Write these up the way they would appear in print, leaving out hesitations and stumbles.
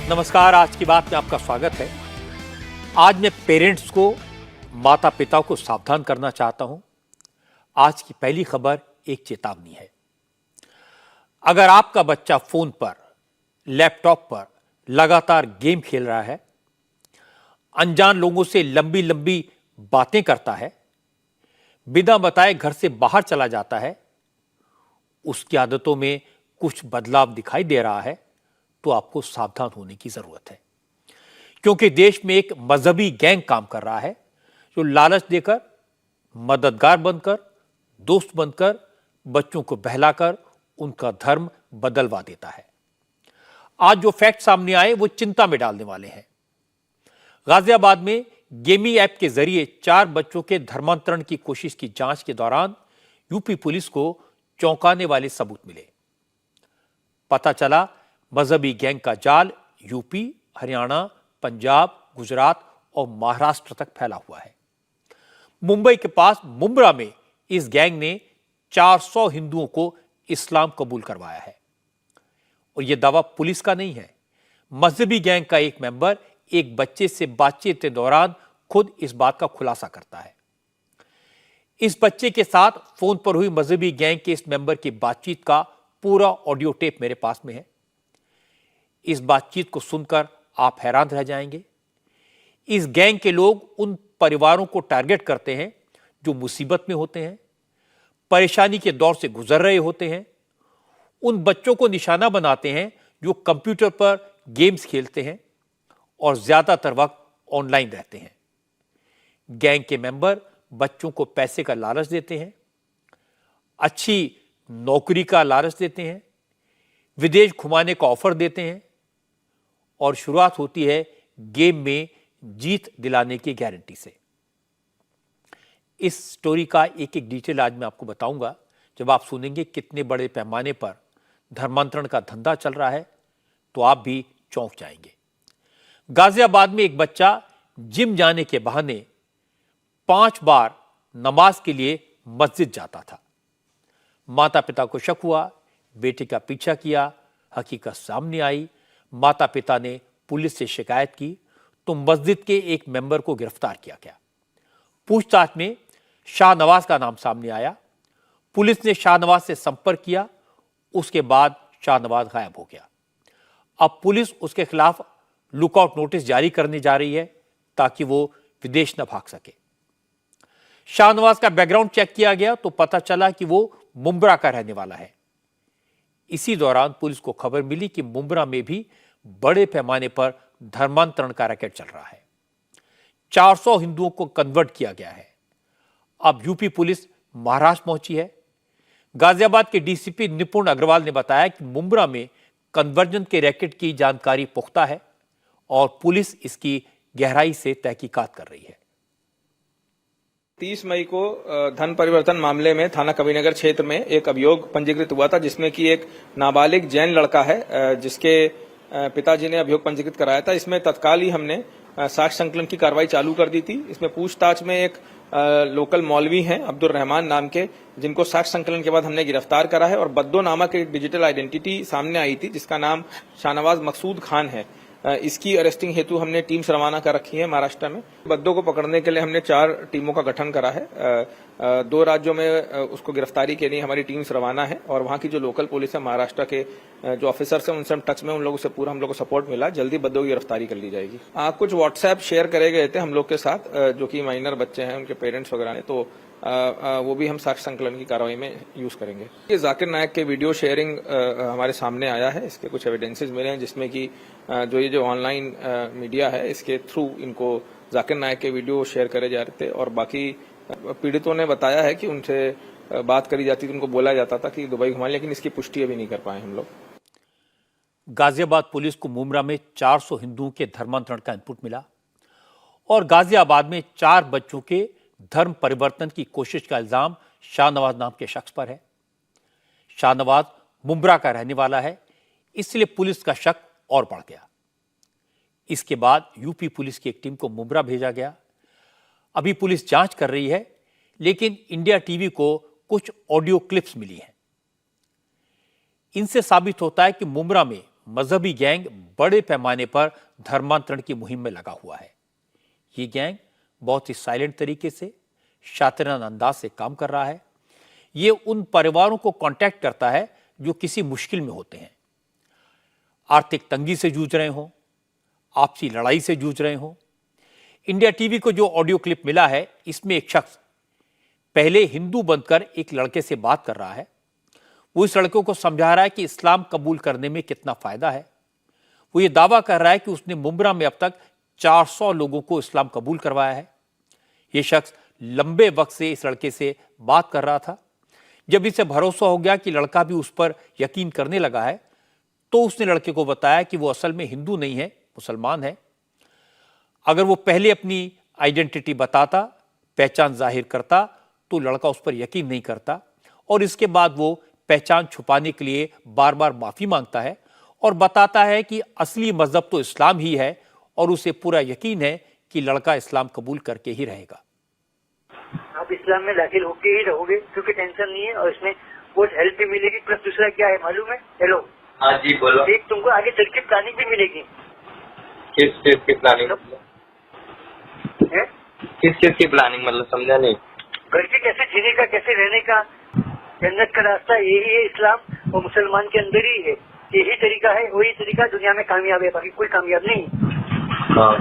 नमस्कार, आज की बात में आपका स्वागत है। आज मैं पेरेंट्स को, माता पिता को सावधान करना चाहता हूं। आज की पहली खबर एक चेतावनी है। अगर आपका बच्चा फोन पर, लैपटॉप पर लगातार गेम खेल रहा है, अनजान लोगों से लंबी लंबी बातें करता है, बिना बताए घर से बाहर चला जाता है, उसकी आदतों में कुछ बदलाव दिखाई दे रहा है, तो आपको सावधान होने की जरूरत है। क्योंकि देश में एक मजहबी गैंग काम कर रहा है जो लालच देकर, मददगार बनकर, दोस्त बनकर बच्चों को बहलाकर उनका धर्म बदलवा देता है। आज जो फैक्ट सामने आए वो चिंता में डालने वाले हैं। गाजियाबाद में गेमी ऐप के जरिए 4 बच्चों के धर्मांतरण की कोशिश की जांच के दौरान यूपी पुलिस को चौंकाने वाले सबूत मिले। पता चला मजहबी गैंग का जाल यूपी, हरियाणा, पंजाब, गुजरात और महाराष्ट्र तक फैला हुआ है। मुंबई के पास मुंब्रा में इस गैंग ने 400 हिंदुओं को इस्लाम कबूल करवाया है। और यह दावा पुलिस का नहीं है। मजहबी गैंग का एक मेंबर एक बच्चे से बातचीत के दौरान खुद इस बात का खुलासा करता है। इस बच्चे के साथ फोन पर हुई मजहबी गैंग के इस मेंबर की बातचीत का पूरा ऑडियो टेप मेरे पास में है। इस बातचीत को सुनकर आप हैरान रह जाएंगे। इस गैंग के लोग उन परिवारों को टारगेट करते हैं जो मुसीबत में होते हैं, परेशानी के दौर से गुजर रहे होते हैं। उन बच्चों को निशाना बनाते हैं जो कंप्यूटर पर गेम्स खेलते हैं और ज्यादातर वक्त ऑनलाइन रहते हैं। गैंग के मेंबर बच्चों को पैसे का लालच देते हैं, अच्छी नौकरी का लालच देते हैं, विदेश घुमाने का ऑफर देते हैं और शुरुआत होती है गेम में जीत दिलाने की गारंटी से। इस स्टोरी का एक एक डिटेल आज मैं आपको बताऊंगा। जब आप सुनेंगे कितने बड़े पैमाने पर धर्मांतरण का धंधा चल रहा है तो आप भी चौंक जाएंगे। गाजियाबाद में एक बच्चा जिम जाने के बहाने 5 बार नमाज के लिए मस्जिद जाता था। माता पिता को शक हुआ, बेटे का पीछा किया, हकीकत सामने आई। माता पिता ने पुलिस से शिकायत की तो मस्जिद के एक मेंबर को गिरफ्तार किया गया। पूछताछ में शाहनवाज का नाम सामने आया। पुलिस ने शाहनवाज से संपर्क किया, उसके बाद शाहनवाज गायब हो गया। अब पुलिस उसके खिलाफ लुकआउट नोटिस जारी करने जा रही है ताकि वो विदेश न भाग सके। शाहनवाज का बैकग्राउंड चेक किया गया तो पता चला कि वो मुंब्रा का रहने वाला है। इसी दौरान पुलिस को खबर मिली कि मुंब्रा में भी बड़े पैमाने पर धर्मांतरण का रैकेट चल रहा है। 400 हिंदुओं को कन्वर्ट किया गया है। अब यूपी पुलिस महाराष्ट्र पहुंची है। गाजियाबाद के डीसीपी निपुण अग्रवाल ने बताया कि मुंब्रा में कन्वर्जन के रैकेट की जानकारी पुख्ता है और पुलिस इसकी गहराई से तहकीकात कर रही है। 30 मई को धन परिवर्तन मामले में थाना कबीरनगर क्षेत्र में एक अभियोग पंजीकृत हुआ था, जिसमें कि एक नाबालिग जैन लड़का है जिसके पिताजी ने अभियोग पंजीकृत कराया था। इसमें तत्काल ही हमने साक्ष्य संकलन की कार्रवाई चालू कर दी थी। इसमें पूछताछ में एक लोकल मौलवी हैं अब्दुल रहमान नाम के, जिनको साक्ष्य संकलन के बाद हमने गिरफ्तार करा है और बद्दो नामक एक डिजिटल आइडेंटिटी सामने आई थी जिसका नाम शाहनवाज मकसूद खान है। इसकी अरेस्टिंग हेतु हमने टीम्स रवाना कर रखी है महाराष्ट्र में। बद्दों को पकड़ने के लिए हमने 4 टीमों का गठन करा है। 2 राज्यों में उसको गिरफ्तारी के लिए हमारी टीम्स रवाना है और वहां की जो लोकल पुलिस है महाराष्ट्र के जो ऑफिसर्स हैं उनसे हम टच में, उन लोगों से पूरा हम लोग को सपोर्ट मिला। जल्दी बद्दों की गिरफ्तारी कर ली जाएगी। कुछ व्हाट्सएप शेयर करे गए थे हम लोग के साथ जो कि माइनर बच्चे हैं, उनके पेरेंट्स वगैरह ने, तो वो भी हम साक्ष्य संकलन की कार्रवाई में यूज करेंगे। ये जाकिर नायक के वीडियो शेयरिंग हमारे सामने आया है। इसके कुछ एविडेंसेस मिले हैं जिसमें कि जो ऑनलाइन मीडिया है इसके थ्रू इनको जाकिर नायक के वीडियो शेयर करे जा रहे थे और बाकी पीड़ितों ने बताया है कि उनसे बात करी जाती थी, उनको बोला जाता था कि दुबई घुमा, लेकिन इसकी पुष्टि अभी नहीं कर पाए हम लोग। गाजियाबाद पुलिस को मुंब्रा में 400 हिंदुओं के धर्मांतरण का इनपुट मिला और गाजियाबाद में 4 बच्चों के धर्म परिवर्तन की कोशिश का इल्जाम शाहनवाज नाम के शख्स पर है। शाहनवाज मुंब्रा का रहने वाला है, इसलिए पुलिस का शक और बढ़ गया। इसके बाद यूपी पुलिस की एक टीम को मुंब्रा भेजा गया। अभी पुलिस जांच कर रही है, लेकिन इंडिया टीवी को कुछ ऑडियो क्लिप्स मिली हैं। इनसे साबित होता है कि मुंब्रा में मजहबी गैंग बड़े पैमाने पर धर्मांतरण की मुहिम में लगा हुआ है। ये गैंग बहुत ही साइलेंट तरीके से, शातिराना अंदाज से काम कर रहा है। ये उन परिवारों को कांटेक्ट करता है जो किसी मुश्किल में होते हैं, आर्थिक तंगी से जूझ रहे हों, आपसी लड़ाई से जूझ रहे हों। इंडिया टीवी को जो ऑडियो क्लिप मिला है, इसमें एक शख्स पहले हिंदू बनकर एक लड़के से बात कर रहा है। वो इस लड़के को समझा रहा है कि इस्लाम कबूल करने में कितना फायदा है। वो ये दावा कर रहा है कि उसने मुंब्रा में अब तक 400 लोगों को इस्लाम कबूल करवाया है। ये शख्स लंबे वक्त से इस लड़के से बात कर रहा था। जब इसे भरोसा हो गया कि लड़का भी उस पर यकीन करने लगा है, तो उसने लड़के को बताया कि वो असल में हिंदू नहीं है, मुसलमान है। अगर वो पहले अपनी आइडेंटिटी बताता, पहचान जाहिर करता, तो लड़का उस पर यकीन नहीं करता और इसके बाद वो पहचान छुपाने के लिए बार बार माफी मांगता है और बताता है कि असली मजहब तो इस्लाम ही है और उसे पूरा यकीन है कि लड़का इस्लाम कबूल करके ही रहेगा। आप इस्लाम में दाखिल होके ही रहोगे क्योंकि टेंशन नहीं है और इसमें बहुत हेल्प भी मिलेगी। प्लस दूसरा क्या है मालूम है? हेलो, हाँ जी बोलो। एक तुमको आगे चल के प्लानिंग भी मिलेगी। किस चीज की प्लानिंग? किस चीज की प्लानिंग मतलब समझा नहीं। घर के कैसे जीने का, कैसे रहने का, जन्नत का रास्ता यही है इस्लाम और मुसलमान के अंदर ही है। यही तरीका है, वही तरीका दुनिया में कामयाब है, बाकी कोई कामयाब नहीं। हाँ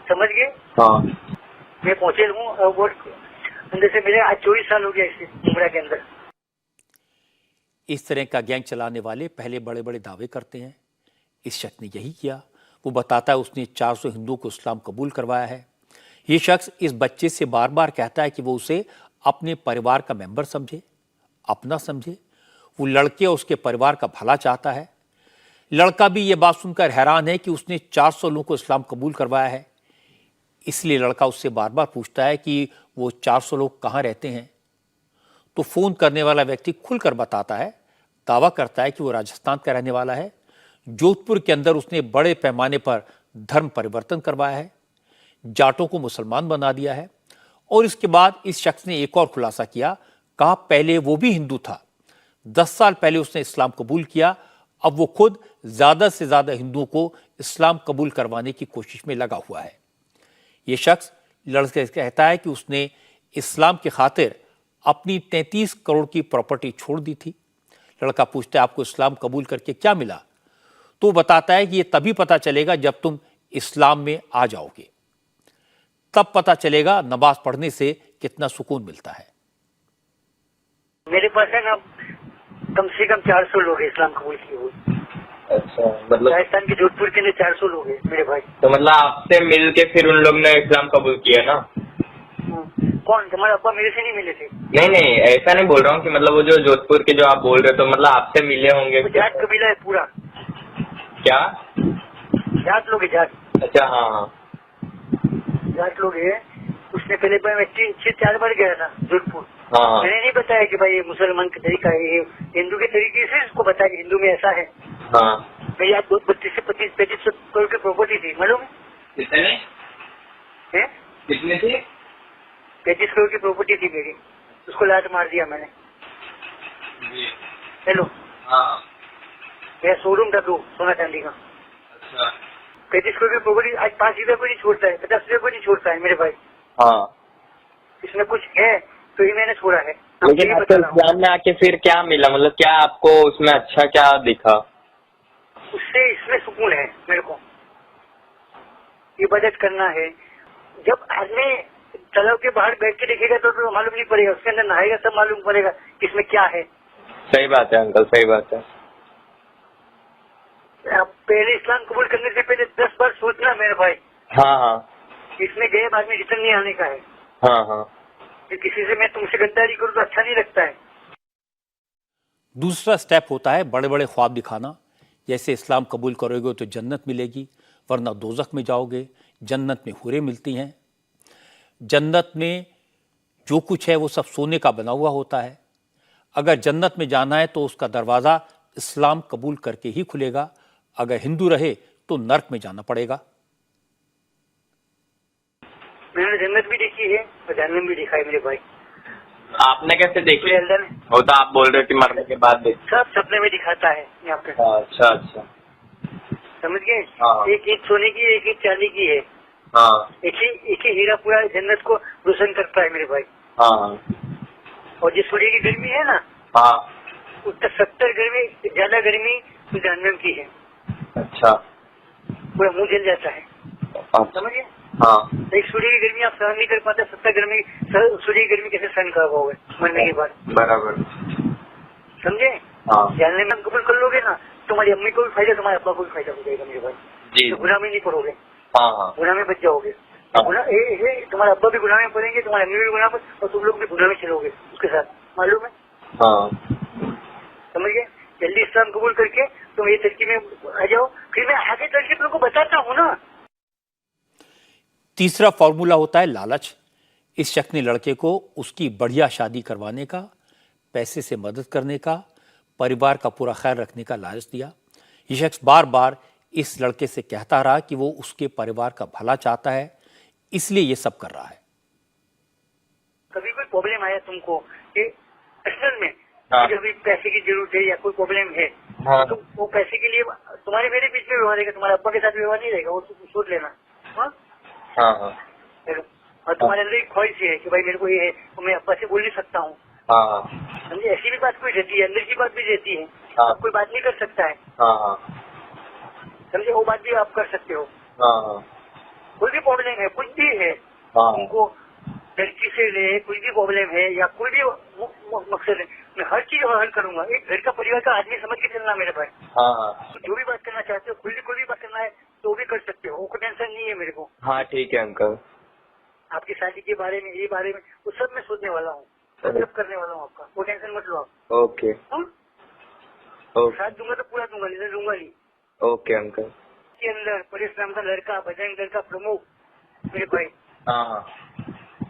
समझ गए? हाँ। मैं पहुंचे हूँ और वो अंदर से मेरे आज 24 साल हो गया इस उम्र के अंदर। इस तरह का गैंग चलाने वाले पहले बड़े बड़े दावे करते हैं। इस शख्स ने यही किया। वो बताता है उसने 400 हिंदुओं को इस्लाम कबूल करवाया है। ये शख्स इस बच्चे से बार बार कहता है कि वो उसे अपने परिवार का मेंबर समझे, अपना समझे। वो लड़के और उसके परिवार का भला चाहता है। लड़का भी ये बात सुनकर हैरान है कि उसने 400 लोगों को इस्लाम कबूल करवाया है। इसलिए लड़का उससे बार बार पूछता है कि वो 400 लोग कहाँ रहते हैं। तो फोन करने वाला व्यक्ति खुलकर बताता है, दावा करता है कि वो राजस्थान का रहने वाला है। जोधपुर के अंदर उसने बड़े पैमाने पर धर्म परिवर्तन करवाया है, जाटों को मुसलमान बना दिया है। और इसके बाद इस शख्स ने एक और खुलासा किया। कहा पहले वो भी हिंदू था, 10 साल पहले उसने इस्लाम कबूल किया। अब वो खुद ज्यादा से ज्यादा हिंदुओं को इस्लाम कबूल करवाने की कोशिश में लगा हुआ है। ये शख्स लड़के कहता है कि उसने इस्लाम की खातिर अपनी 33 करोड़ की प्रॉपर्टी छोड़ दी थी। लड़का पूछता है आपको इस्लाम कबूल करके क्या मिला? तो बताता है कि ये तभी पता चलेगा जब तुम इस्लाम में आ जाओगे, तब पता चलेगा नमाज पढ़ने से कितना सुकून मिलता है। मेरे पास है ना कम से कम 400 लोग हैं इस्लाम कबूल किए हुए। अच्छा, मतलब राजस्थान के जोधपुर के लिए 400 लोग हैं मेरे भाई। तो मतलब आपसे मिल के फिर उन लोग ने इस्लाम कबूल किया ना? कौन? तुम्हारे अब्बा मेरे से नहीं मिले थे? नहीं ऐसा नहीं बोल रहा हूँ कि मतलब वो जो जोधपुर के जो आप बोल रहे हो, तो मतलब आपसे मिले होंगे। जाट कबीला है पूरा। क्या जाट लोग है, जाट। अच्छा हाँ जाट लोग है। उसने पहले मैं 3-4 बार गया था जोधपुर। हाँ। मैंने नहीं बताया कि भाई ये मुसलमान का तरीका है, ये हिंदू के तरीके से इसको बताया कि हिंदू में ऐसा है। हाँ। मेरी आज 32 से 35 करोड़ की प्रॉपर्टी थी, मालूम है? कितने थी? 35 करोड़ की प्रॉपर्टी थी मेरी, उसको लात मार दिया मैंने। हेलो, हाँ। मेरा शोरूम था 2 सोना चांदी का। अच्छा। 35 करोड़ की प्रॉपर्टी आज 5 रुपये को नहीं छोड़ता है, 50 रुपये को नहीं छोड़ता है मेरे भाई। हाँ। इसमें कुछ है तो ही मैंने छोड़ा है। लेकिन आपको इस्लाम में आके फिर क्या मिला, मतलब क्या आपको उसमें अच्छा क्या दिखा? उससे इसमें सुकून है मेरे को। इबादत करना है। जब आदमी तालाब के बाहर बैठ के देखेगा तो मालूम नहीं पड़ेगा, उसके अंदर नहाएगा तब मालूम पड़ेगा कि इसमें क्या है। सही बात है अंकल, सही बात है। आप पहले इस्लाम कबूल करने से पहले 10 बार सोचना मेरे भाई। हाँ हाँ। इसमें गए बाद में रिटर्न नहीं आने का है। हाँ हाँ। किसी से मैं तुमसे गद्दारी करूँ तो अच्छा नहीं लगता है। दूसरा स्टेप होता है बड़े बड़े ख्वाब दिखाना, जैसे इस्लाम कबूल करोगे तो जन्नत मिलेगी, वरना दोजख में जाओगे। जन्नत में हूरें मिलती हैं। जन्नत में जो कुछ है वो सब सोने का बना हुआ होता है। अगर जन्नत में जाना है तो उसका दरवाज़ा इस्लाम कबूल करके ही खुलेगा। अगर हिंदू रहे तो नर्क में जाना पड़ेगा। मैंने जन्नत भी देखी है और जहन्नम भी देखा है मेरे भाई। आपने कैसे देखी? अल्लाह ने वो तो आप बोल रहे हो कि मरने के बाद देख। सब सपने में दिखाता है यहाँ पे। अच्छा अच्छा। समझ गए? हाँ। एक ईंट सोने की, एक ईंट चांदी की है। हाँ एक ही हीरा पूरा जन्नत को रोशन करता है मेरे भाई। हाँ और जिस सूर्य की गर्मी है ना, हाँ। उसका 70 गर्मी ज्यादा गर्मी तो जहन्नम की है। अच्छा। पूरा मुंह जल जाता है, अच्छा। समझ गए? हाँ एक सूर्य की गर्मी आप सहन नहीं कर पाते, 70 गर्मी सूर्य की गर्मी कैसे सहन कर पाओगे मरने के बाद? बराबर। समझे? हाँ जानने में कबूल कर लोगे ना, तुम्हारी अम्मी को भी फायदा, तुम्हारे अब्बा को भी फायदा हो जाएगा मेरे भाई। जी। तो गुनाह में नहीं पड़ोगे, हाँ हाँ गुनाह में बच जाओगे। हाँ। तुम्हारे अब्बा भी गुनाह में पड़ेंगे, तुम्हारे अम्मी भी गुनाह में, और तुम लोग भी गुनाह में चलोगे उसके साथ, मालूम है? हाँ। समझ गए? जल्दी इस्लाम कबूल करके तुम ये तरक्की में आ जाओ, फिर मैं आगे तरक्की तुमको बताता हूँ ना। तीसरा फॉर्मूला होता है लालच। इस शख्स ने लड़के को उसकी बढ़िया शादी करवाने का, पैसे से मदद करने का, परिवार का पूरा ख्याल रखने का लालच दिया। यह शख्स बार बार इस लड़के से कहता रहा कि वो उसके परिवार का भला चाहता है, इसलिए ये सब कर रहा है। कभी कोई प्रॉब्लम आया तुमको कि पर्सनल में, हाँ। कभी पैसे की जरूरत है या कोई प्रॉब्लम है, हाँ। तो वो पैसे के लिए तुम्हारे मेरे बीच में व्यवहार रहेगा, तुम्हारे अब्बा के साथ व्यवहार नहीं रहेगा, वो तुम सोच लेना। हाँ? हाँ हाँ और तुम्हारे अंदर एक ख्वाहिश है कि भाई मेरे को ये है, तो मैं अब्बा से बोल नहीं सकता हूँ। हाँ समझे? ऐसी भी बात कोई रहती है, अंदर की बात भी रहती है। हाँ। अब कोई बात नहीं कर सकता है, हाँ समझे? वो बात भी आप कर सकते हो। हाँ कोई भी प्रॉब्लम है, कुछ भी है, हाँ। तुमको लड़की से ले, कोई भी प्रॉब्लम है या कोई भी मकसद है, मैं हर चीज हल करूंगा। एक घर का परिवार का आदमी समझ के चलना मेरे भाई। हाँ जो भी बात करना चाहते हो, कोई भी बात करना है तो भी कर सकते हो, वो कोई टेंशन नहीं है मेरे को। हाँ। ठीक है अंकल। आपकी शादी के बारे में, ये बारे में, वो सब मैं सोचने वाला हूँ, सब करने वाला हूँ आपका, वो टेंशन मत लो आप। ओके। हाँ? ओके। साथ दूंगा तो पूरा दूंगा, नहीं दूंगा नहीं। Okay uncle. के अंदर परेश नाम का लड़का, बजरंग दल का प्रमुख मेरे भाई, हाँ हाँ।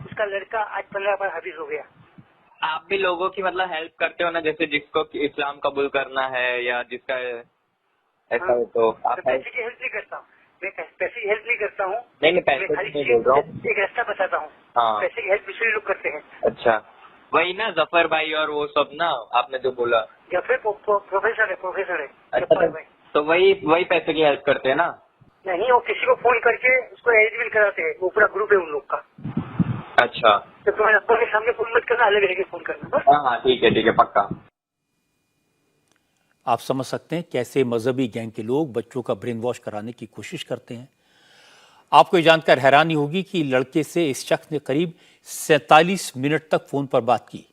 उसका लड़का आज 15 बार हाफिज हो गया। आप भी लोगों की मतलब हेल्प करते हो ना, जैसे जिसको इस्लाम कबूल करना है या जिसका ऐसा हाँ। हो तो आप मैं पैसे की हेल्प नहीं करता हूँ, मैं पैसे की हेल्प नहीं करता हूँ। नहीं मैं पैसे खाली की नहीं बोल रहा हूँ। एक रास्ता बताता हूँ। हाँ। पैसे की हेल्प दूसरे लोग करते हैं। अच्छा वही ना जफर भाई और वो सब ना, आपने जो बोला। या फिर प्रोफेसर है, अच्छा जफर भाई। तो वही पैसे की हेल्प करते हैं ना। नहीं, वो किसी को फोन करके उसको अरेंजमेंट कराते हैं, वो पूरा ग्रुप है उन लोग का। अच्छा। तो तुम्हारे अब्बा के सामने फोन मत करना, अलग रहकर फोन करना बस। हाँ हाँ ठीक है पक्का। आप समझ सकते हैं कैसे मजहबी गैंग के लोग बच्चों का ब्रेन वॉश कराने की कोशिश करते हैं। आपको ये जानकर हैरानी होगी कि लड़के से इस शख्स ने करीब 47 मिनट तक फोन पर बात की।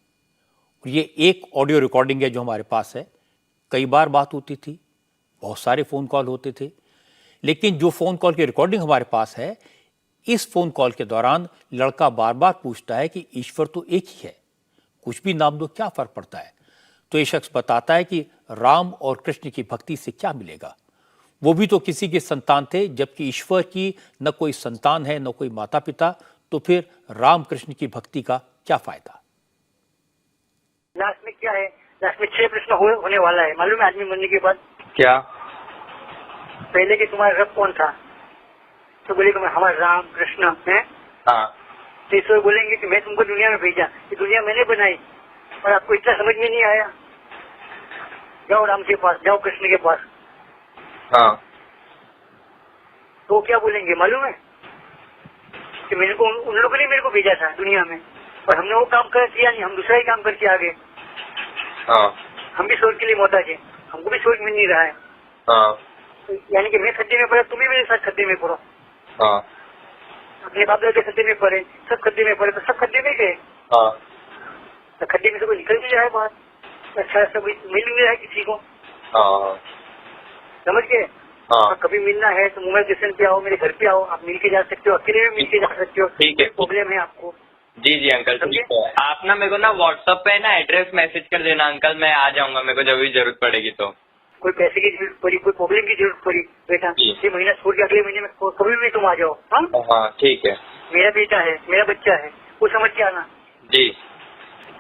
ये एक ऑडियो रिकॉर्डिंग है जो हमारे पास है। कई बार बात होती थी, बहुत सारे फोन कॉल होते थे, लेकिन जो फोन कॉल की रिकॉर्डिंग हमारे पास है, इस फोन कॉल के दौरान लड़का बार बार पूछता है कि ईश्वर तो एक ही है, कुछ भी नाम दो, क्या फर्क पड़ता है? तो ये शख्स बताता है कि राम और कृष्ण की भक्ति से क्या मिलेगा, वो भी तो किसी के संतान थे, जबकि ईश्वर की न कोई संतान है न कोई माता पिता, तो फिर राम कृष्ण की भक्ति का क्या फायदा? लास्ट में क्या है, लास्ट में 6 प्रश्न होने वाला है, मालूम है? आदमी मरने के बाद क्या? पहले के तुम्हारा रब कौन था? तो बोलेगा हमारा राम कृष्ण है। हाँ। तो ईश्वर बोलेंगे कि मैं तुमको दुनिया में भेजा, ये दुनिया मैंने बनाई और आपको इतना समझ में नहीं आया, जाओ राम के पास, जाओ कृष्ण के पास। हाँ। तो वो क्या बोलेंगे मालूम है? कि मेरे को उन लोगों ने मेरे को भेजा था दुनिया में, और हमने वो काम किया नहीं, हम दूसरा ही काम करके आ गए। हाँ। हम भी स्वर्ग के लिए मोहताज है, हमको भी स्वर्ग मिल नहीं रहा है। हाँ। यानी कि मैं खड्डे में पड़ा, तुम भी मेरे साथ खड्डे में पड़ो। हाँ। अपने बाप दादा के खड्डे में पड़े, सब खड्डे में पड़े, तो सब खड्डे में गए। हाँ। तो खड्डे में से कोई निकल भी रहा है बाहर, अच्छा सब मिल भी रहा है किसी को, हाँ। समझ गए? हाँ। कभी मिलना है तो मुंबई स्टेशन पे आओ, मेरे घर पे आओ, आप मिल के जा सकते हो, अकेले भी मिल के जा सकते हो। ठीक है। प्रॉब्लम है आपको? जी अंकल ठीक है। आप ना मेरे को ना व्हाट्सएप पे ना एड्रेस मैसेज कर देना अंकल, मैं आ जाऊंगा, मेरे को जब भी जरूरत पड़ेगी तो। कोई पैसे की जरूरत पड़ी, कोई प्रॉब्लम की जरूरत पड़ी, बेटा जी। ये महीना छोड़ के अगले महीने में कभी भी तुम आ जाओ। हाँ, हाँ ठीक है। मेरा बेटा है, मेरा बच्चा है, वो समझ के आना जी।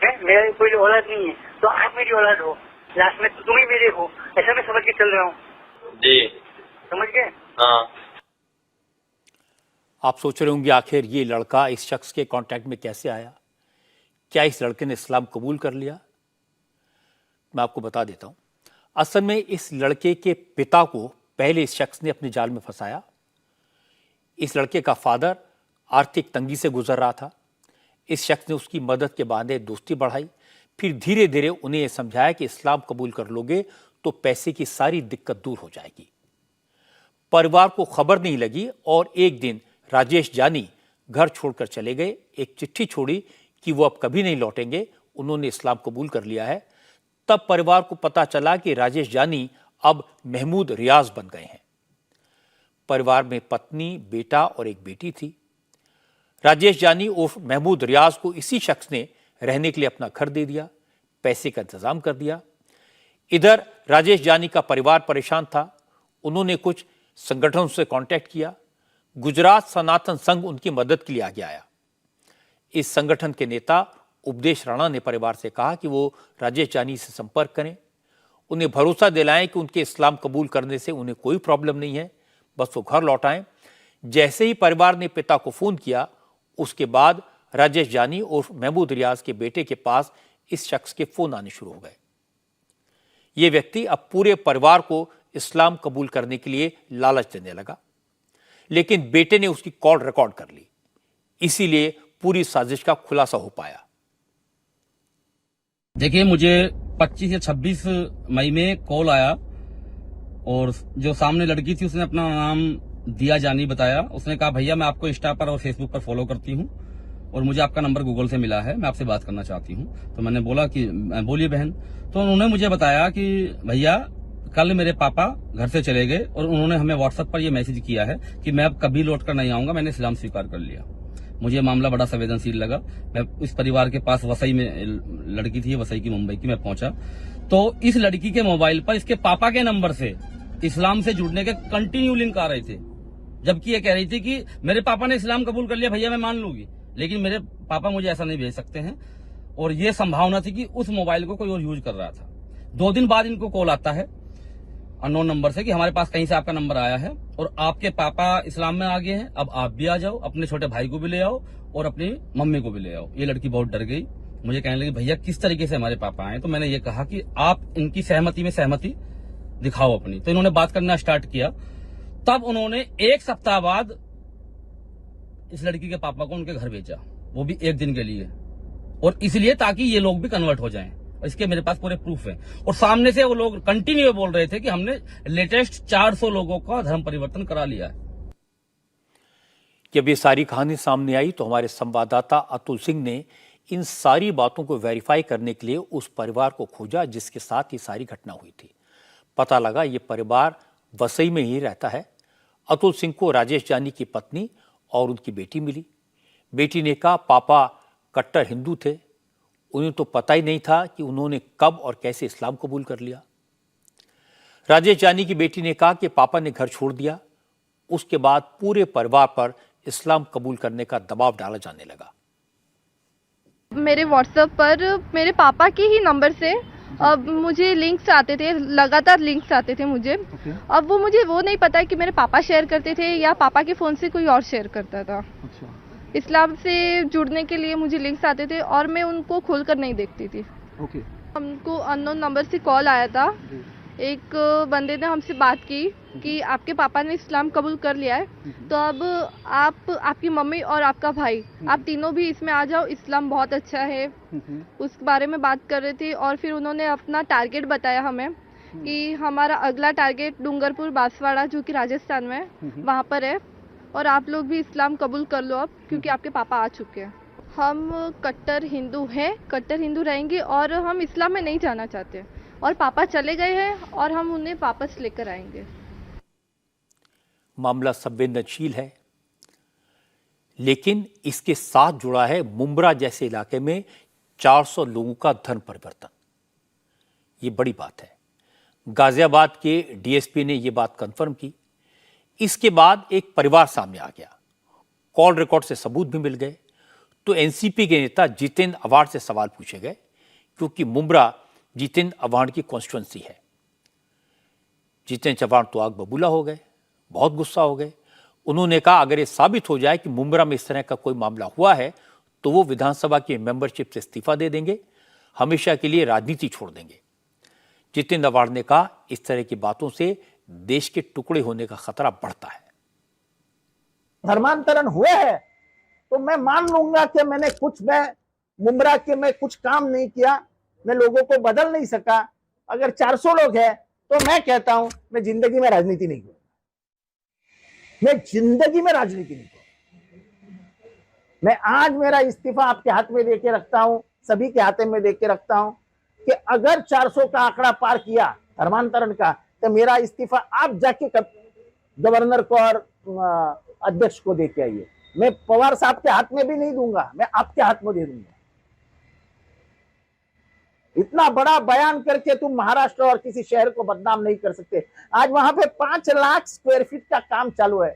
है। मेरा कोई औलाद नहीं है तो आप मेरी औलाद हो, लास्ट में तुम ही मेरे हो, ऐसा मैं समझ के चल रहा हूँ। जी। समझ गए? हाँ। आप सोच रहे होंगे आखिर ये लड़का इस शख्स के कांटेक्ट में कैसे आया? क्या इस लड़के ने इस्लाम कबूल कर लिया? मैं आपको बता देता हूं। असल में इस लड़के के पिता को पहले इस शख्स ने अपने जाल में फंसाया। इस लड़के का फादर आर्थिक तंगी से गुजर रहा था। इस शख्स ने उसकी मदद के बहाने दोस्ती बढ़ाई, फिर धीरे धीरे उन्हें यह समझाया कि इस्लाम कबूल कर लोगे तो पैसे की सारी दिक्कत दूर हो जाएगी। परिवार को खबर नहीं लगी और एक दिन राजेश जानी घर छोड़कर चले गए। एक चिट्ठी छोड़ी कि वो अब कभी नहीं लौटेंगे, उन्होंने इस्लाम कबूल कर लिया है। तब परिवार को पता चला कि राजेश जानी अब महमूद रियाज बन गए हैं। परिवार में पत्नी, बेटा और एक बेटी थी। राजेश जानी उर्फ महमूद रियाज को इसी शख्स ने रहने के लिए अपना घर दे दिया, पैसे का इंतजाम कर दिया। इधर राजेश जानी का परिवार परेशान था। उन्होंने कुछ संगठनों से कांटेक्ट किया। गुजरात सनातन संघ उनकी मदद के लिए आगे आया। इस संगठन के नेता उपदेश राणा ने परिवार से कहा कि वो राजेश जानी से संपर्क करें, उन्हें भरोसा दिलाएं कि उनके इस्लाम कबूल करने से उन्हें कोई प्रॉब्लम नहीं है, बस वो घर लौट आएं। जैसे ही परिवार ने पिता को फोन किया, उसके बाद राजेश जानी और महमूद रियाज के बेटे के पास इस शख्स के फोन आने शुरू हो गए। ये व्यक्ति अब पूरे परिवार को इस्लाम कबूल करने के लिए लालच देने लगा, लेकिन बेटे ने उसकी कॉल रिकॉर्ड कर ली, इसीलिए पूरी साजिश का खुलासा हो पाया। देखिए, मुझे 25 या 26 मई में कॉल आया और जो सामने लड़की थी उसने अपना नाम दिया जानी बताया। उसने कहा भैया मैं आपको इंस्टा पर और फेसबुक पर फॉलो करती हूँ और मुझे आपका नंबर गूगल से मिला है, मैं आपसे बात करना चाहती हूँ। तो मैंने बोला कि बोलिए बहन। तो उन्होंने मुझे बताया कि भैया कल मेरे पापा घर से चले गए और उन्होंने हमें व्हाट्सएप पर यह मैसेज किया है कि मैं अब कभी लौट कर नहीं आऊंगा, मैंने इस्लाम स्वीकार कर लिया। मुझे मामला बड़ा संवेदनशील लगा। मैं इस परिवार के पास वसई में लड़की थी, वसई की, मुंबई की, मैं पहुंचा तो इस लड़की के मोबाइल पर इसके पापा के नंबर से इस्लाम से जुड़ने के कंटिन्यू लिंक आ रहे थे, जबकि ये कह रही थी कि मेरे पापा ने इस्लाम कबूल कर लिया भैया, मैं मान लूंगी, लेकिन मेरे पापा मुझे ऐसा नहीं भेज सकते हैं। और ये संभावना थी कि उस मोबाइल को कोई और यूज कर रहा था। 2 दिन बाद इनको कॉल आता है अननोन नंबर से कि हमारे पास कहीं से आपका नंबर आया है और आपके पापा इस्लाम में आ गए हैं, अब आप भी आ जाओ, अपने छोटे भाई को भी ले आओ और अपनी मम्मी को भी ले आओ। ये लड़की बहुत डर गई, मुझे कहने लगी भैया किस तरीके से हमारे पापा आए। तो मैंने ये कहा कि आप इनकी सहमति में सहमति दिखाओ अपनी। तो इन्होंने बात करना स्टार्ट किया। तब उन्होंने 1 सप्ताह बाद इस लड़की के पापा को उनके घर भेजा, वो भी 1 दिन के लिए, और इसलिए ताकि ये लोग भी कन्वर्ट हो जाएं। इसके मेरे पास पूरे प्रूफ है। और सामने से वो लोग कंटिन्यू बोल रहे थे कि हमने लेटेस्ट 400 लोगों का धर्म परिवर्तन करा लिया है। जब ये सारी कहानी सामने आई तो हमारे संवाददाता अतुल सिंह ने इन सारी बातों को वेरीफाई करने के लिए उस परिवार को खोजा जिसके साथ ये सारी घटना हुई थी। पता लगा ये परिवार वसई में ही रहता है। अतुल सिंह को राजेश जानी की पत्नी और उनकी बेटी मिली। बेटी ने कहा पापा कट्टर हिंदू थे, उन्हें तो पता ही नहीं था कि उन्होंने कब और कैसे इस्लाम कबूल कर लिया। राजेश जानी की बेटी ने कहा कि पापा ने घर छोड़ दिया, उसके बाद पूरे परिवार पर इस्लाम कबूल करने का दबाव डाला जाने लगा। मेरे व्हाट्सएप पर मेरे पापा के ही नंबर से अब मुझे लिंक्स आते थे, लगातार लिंक्स आते थे मुझे। अब वो मुझे वो नहीं पता कि मेरे पापा शेयर करते थे या पापा के फोन से कोई और शेयर करता था। इस्लाम से जुड़ने के लिए मुझे लिंक्स आते थे और मैं उनको खोलकर नहीं देखती थी। हमको अननोन नंबर से कॉल आया था। एक बंदे ने हमसे बात की कि आपके पापा ने इस्लाम कबूल कर लिया है, तो अब आप, आपकी मम्मी और आपका भाई, आप तीनों भी इसमें आ जाओ, इस्लाम बहुत अच्छा है। उस बारे में बात कर रहे थे और फिर उन्होंने अपना टारगेट बताया हमें कि हमारा अगला टारगेट डूंगरपुर बांसवाड़ा जो कि राजस्थान में है, वहाँ पर है और आप लोग भी इस्लाम कबूल कर लो अब, क्योंकि आपके पापा आ चुके हैं। हम कट्टर हिंदू हैं, कट्टर हिंदू रहेंगे और हम इस्लाम में नहीं जाना चाहते और पापा चले गए हैं और हम उन्हें वापस लेकर आएंगे। मामला संवेदनशील है, लेकिन इसके साथ जुड़ा है मुंब्रा जैसे इलाके में 400 लोगों का धर्म परिवर्तन। ये बड़ी बात है। गाजियाबाद के डीएसपी ने यह बात कंफर्म की। इसके बाद एक परिवार सामने आ गया, कॉल रिकॉर्ड से सबूत भी मिल गए। तो एनसीपी के नेता जितेंद्र अवार्ड से सवाल पूछे गए, क्योंकि मुंब्रा जितेंद्र अवार्ड की कॉन्स्टिट्यूंसी है। जितेंद्र अवार्ड तो आग बबूला हो गए, बहुत गुस्सा हो गए। उन्होंने कहा अगर ये साबित हो जाए कि मुंब्रा में इस तरह का कोई मामला हुआ है तो वो विधानसभा की मेंबरशिप से इस्तीफा दे देंगे, हमेशा के लिए राजनीति छोड़ देंगे। जितेंद्र अवार्ड ने कहा इस तरह की बातों से देश के टुकड़े होने का खतरा बढ़ता है। धर्मांतरण हुए है तो मैं मान लूंगा कि मैंने मुमरा के मैं कुछ काम नहीं किया, मैं लोगों को बदल नहीं सका। अगर 400 लोग हैं तो मैं कहता हूं मैं जिंदगी में राजनीति नहीं करूंगा, मैं जिंदगी में राजनीति नहीं करूंगा। मैं आज मेरा इस्तीफा आपके हाथ में देके रखता हूं, सभी के हाथ में देके रखता हूं कि अगर 400 का आंकड़ा पार किया धर्मांतरण का तो मेरा इस्तीफा आप जाके गवर्नर को और अध्यक्ष को देके आइए। मैं पवार साहब के हाथ में भी नहीं दूंगा, मैं आपके हाथ में दे दूंगा। इतना बड़ा बयान करके तुम महाराष्ट्र और किसी शहर को बदनाम नहीं कर सकते। आज वहां पे 5 लाख स्क्वायर फीट का काम चालू है,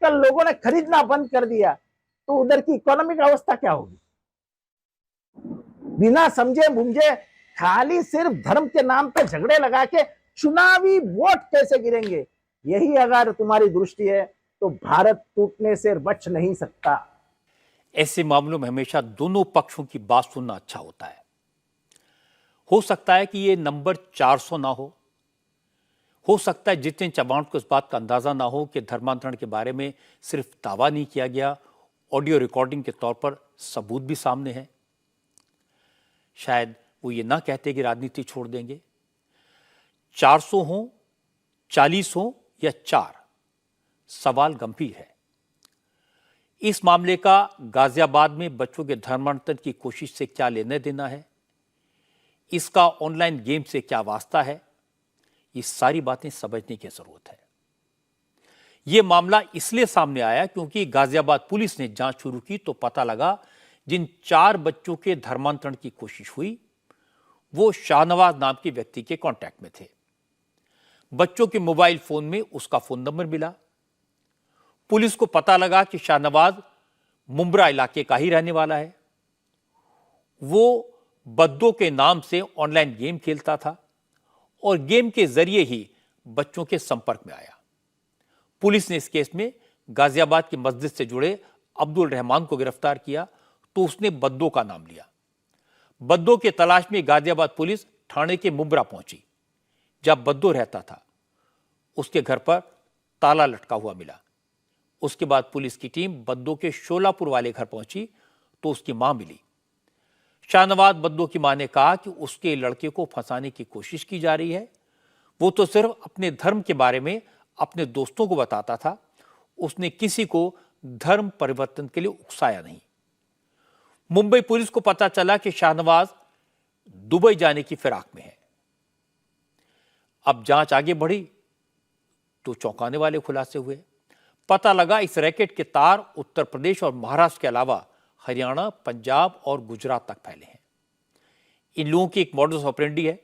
कल लोगों ने खरीदना बंद कर दिया तो उधर की इकोनॉमिक अवस्था क्या होगी? बिना समझे मुझे खाली सिर्फ धर्म के नाम पे झगड़े लगा के चुनावी वोट कैसे गिरेंगे, यही अगर तुम्हारी दृष्टि है तो भारत टूटने से बच नहीं सकता। ऐसे मामलों में हमेशा दोनों पक्षों की बात सुनना अच्छा होता है। हो सकता है कि ये नंबर 400 ना हो सकता है जितने चबाउंट को इस बात का अंदाजा ना हो कि धर्मांतरण के बारे में सिर्फ दावा नहीं किया गया, ऑडियो रिकॉर्डिंग के तौर पर सबूत भी सामने है। शायद वो ये ना कहते कि राजनीति छोड़ देंगे। 400 हो, 40 हो या 4, सवाल गंभीर है। इस मामले का गाजियाबाद में बच्चों के धर्मांतरण की कोशिश से क्या लेना देना है, इसका ऑनलाइन गेम से क्या वास्ता है, ये सारी बातें समझने की जरूरत है। यह मामला इसलिए सामने आया क्योंकि गाजियाबाद पुलिस ने जांच शुरू की तो पता लगा जिन 4 बच्चों के धर्मांतरण की कोशिश हुई वो शाहनवाज नाम के व्यक्ति के कांटेक्ट में थे। बच्चों के मोबाइल फोन में उसका फोन नंबर मिला। पुलिस को पता लगा कि शाहनवाज मुमरा इलाके का ही रहने वाला है। वो बद्दो के नाम से ऑनलाइन गेम खेलता था और गेम के जरिए ही बच्चों के संपर्क में आया। पुलिस ने इस केस में गाजियाबाद की मस्जिद से जुड़े अब्दुल रहमान को गिरफ्तार किया तो उसने बद्दो का नाम लिया। बद्दो के तलाश में गाजियाबाद पुलिस थाने के मुमरा पहुंची। जब बद्दो रहता था उसके घर पर ताला लटका हुआ मिला। उसके बाद पुलिस की टीम बद्दो के शोलापुर वाले घर पहुंची तो उसकी मां मिली। शाहनवाज बद्दो की मां ने कहा कि उसके लड़के को फंसाने की कोशिश की जा रही है। वो तो सिर्फ अपने धर्म के बारे में अपने दोस्तों को बताता था, उसने किसी को धर्म परिवर्तन के लिए उकसाया नहीं। मुंबई पुलिस को पता चला कि शाहनवाज दुबई जाने की फिराक में है। अब जांच आगे बढ़ी तो चौंकाने वाले खुलासे हुए। पता लगा इस रैकेट के तार उत्तर प्रदेश और महाराष्ट्र के अलावा हरियाणा, पंजाब और गुजरात तक फैले हैं। इन लोगों की एक मॉडस ऑपरेंडी है।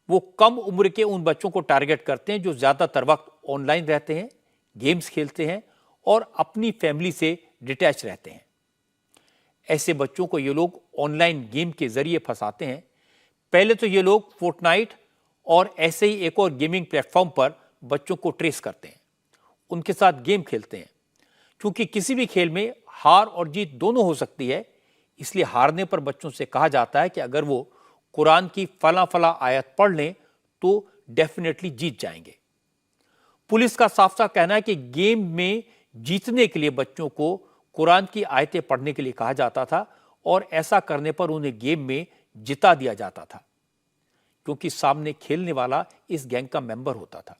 वो कम उम्र के उन बच्चों को टारगेट करते हैं जो ज्यादातर वक्त ऑनलाइन रहते हैं, गेम्स खेलते हैं और अपनी फैमिली से डिटैच रहते हैं। ऐसे बच्चों को ये लोग ऑनलाइन गेम के जरिए फंसाते हैं। पहले तो ये लोग फोर्टनाइट और ऐसे ही एक और गेमिंग प्लेटफॉर्म पर बच्चों को ट्रेस करते हैं, उनके साथ गेम खेलते हैं। क्योंकि किसी भी खेल में हार और जीत दोनों हो सकती है, इसलिए हारने पर बच्चों से कहा जाता है कि अगर वो कुरान की फला फला आयत पढ़ लें तो डेफिनेटली जीत जाएंगे। पुलिस का साफ साफ कहना है कि गेम में जीतने के लिए बच्चों को कुरान की आयतें पढ़ने के लिए कहा जाता था और ऐसा करने पर उन्हें गेम में जिता दिया जाता था, क्योंकि सामने खेलने वाला इस गैंग का मेंबर होता था।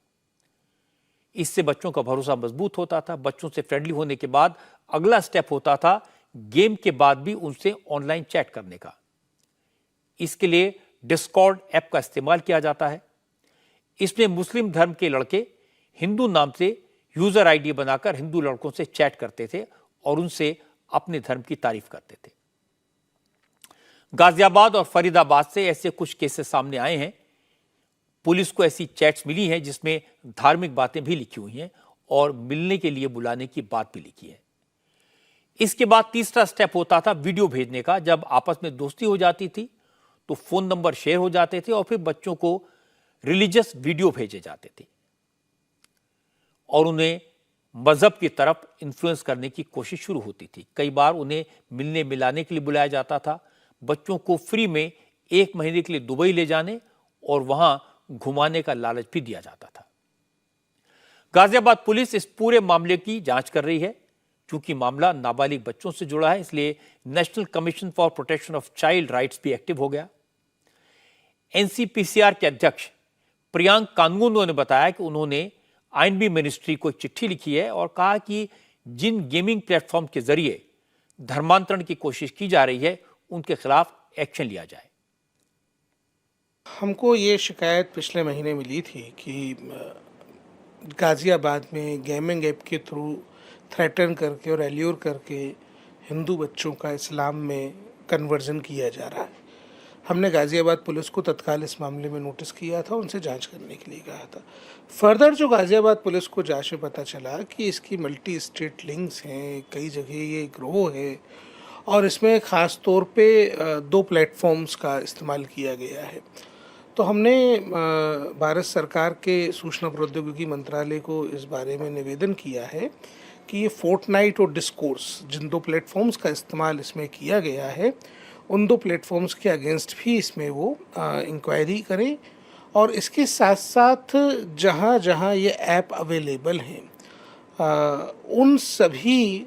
इससे बच्चों का भरोसा मजबूत होता था। बच्चों से फ्रेंडली होने के बाद अगला स्टेप होता था गेम के बाद भी उनसे ऑनलाइन चैट करने का। इसके लिए डिस्कॉर्ड ऐप का इस्तेमाल किया जाता है। इसमें मुस्लिम धर्म के लड़के हिंदू नाम से यूजर आईडी बनाकर हिंदू लड़कों से चैट करते थे और उनसे अपने धर्म की तारीफ करते थे। गाजियाबाद और फरीदाबाद से ऐसे कुछ केसेस सामने आए हैं। पुलिस को ऐसी चैट्स मिली हैं जिसमें धार्मिक बातें भी लिखी हुई हैं और मिलने के लिए बुलाने की बात भी लिखी है। इसके बाद तीसरा स्टेप होता था वीडियो भेजने का। जब आपस में दोस्ती हो जाती थी तो फोन नंबर शेयर हो जाते थे और फिर बच्चों को रिलीजियस वीडियो भेजे जाते थे और उन्हें मजहब की तरफ इन्फ्लुएंस करने की कोशिश शुरू होती थी। कई बार उन्हें मिलने मिलाने के लिए बुलाया जाता था। बच्चों को फ्री में 1 महीने के लिए दुबई ले जाने और वहां घुमाने का लालच भी दिया जाता था। गाजियाबाद पुलिस इस पूरे मामले की जांच कर रही है। चूंकि मामला नाबालिग बच्चों से जुड़ा है, इसलिए national commission for protection of child rights भी एक्टिव हो गया। एनसीपीसीआर के अध्यक्ष प्रियांक कानूनो ने बताया कि उन्होंने आईएनबी मिनिस्ट्री को एक चिट्ठी लिखी है और कहा कि जिन गेमिंग प्लेटफॉर्म के जरिए धर्मांतरण की कोशिश की जा रही है, उनके खिलाफ एक्शन लिया जाए। हमको ये शिकायत पिछले महीने मिली थी कि गाज़ियाबाद में गेमिंग ऐप के थ्रू थ्रेटन करके और एल्योर करके हिंदू बच्चों का इस्लाम में कन्वर्जन किया जा रहा है। हमने गाज़ियाबाद पुलिस को तत्काल इस मामले में नोटिस किया था, उनसे जांच करने के लिए कहा था। फर्दर जो गाज़ियाबाद पुलिस को जांच में पता चला कि इसकी मल्टी स्टेट लिंक्स हैं, कई जगह ये ग्रोह है और इसमें ख़ास तौर पे 2 प्लेटफॉर्म्स का इस्तेमाल किया गया है। तो हमने भारत सरकार के सूचना प्रौद्योगिकी मंत्रालय को इस बारे में निवेदन किया है कि ये फोर्टनाइट और डिस्कोर्स जिन 2 प्लेटफॉर्म्स का इस्तेमाल इसमें किया गया है, उन 2 प्लेटफॉर्म्स के अगेंस्ट भी इसमें वो इंक्वायरी करें और इसके साथ साथ जहाँ जहाँ ये ऐप अवेलेबल हैं उन सभी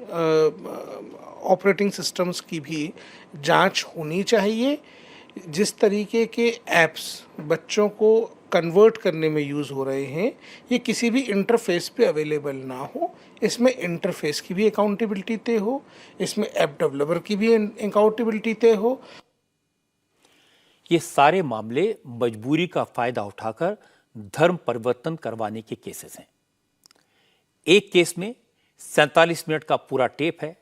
ऑपरेटिंग सिस्टम्स की भी जांच होनी चाहिए। जिस तरीके के ऐप्स बच्चों को कन्वर्ट करने में यूज़ हो रहे हैं, ये किसी भी इंटरफेस पे अवेलेबल ना हो। इसमें इंटरफेस की भी अकाउंटेबिलिटी तय हो, इसमें ऐप डेवलपर की भी अकाउंटेबिलिटी तय हो। ये सारे मामले मजबूरी का फायदा उठाकर धर्म परिवर्तन करवाने के केसेस हैं। एक केस में 47 मिनट का पूरा टेप है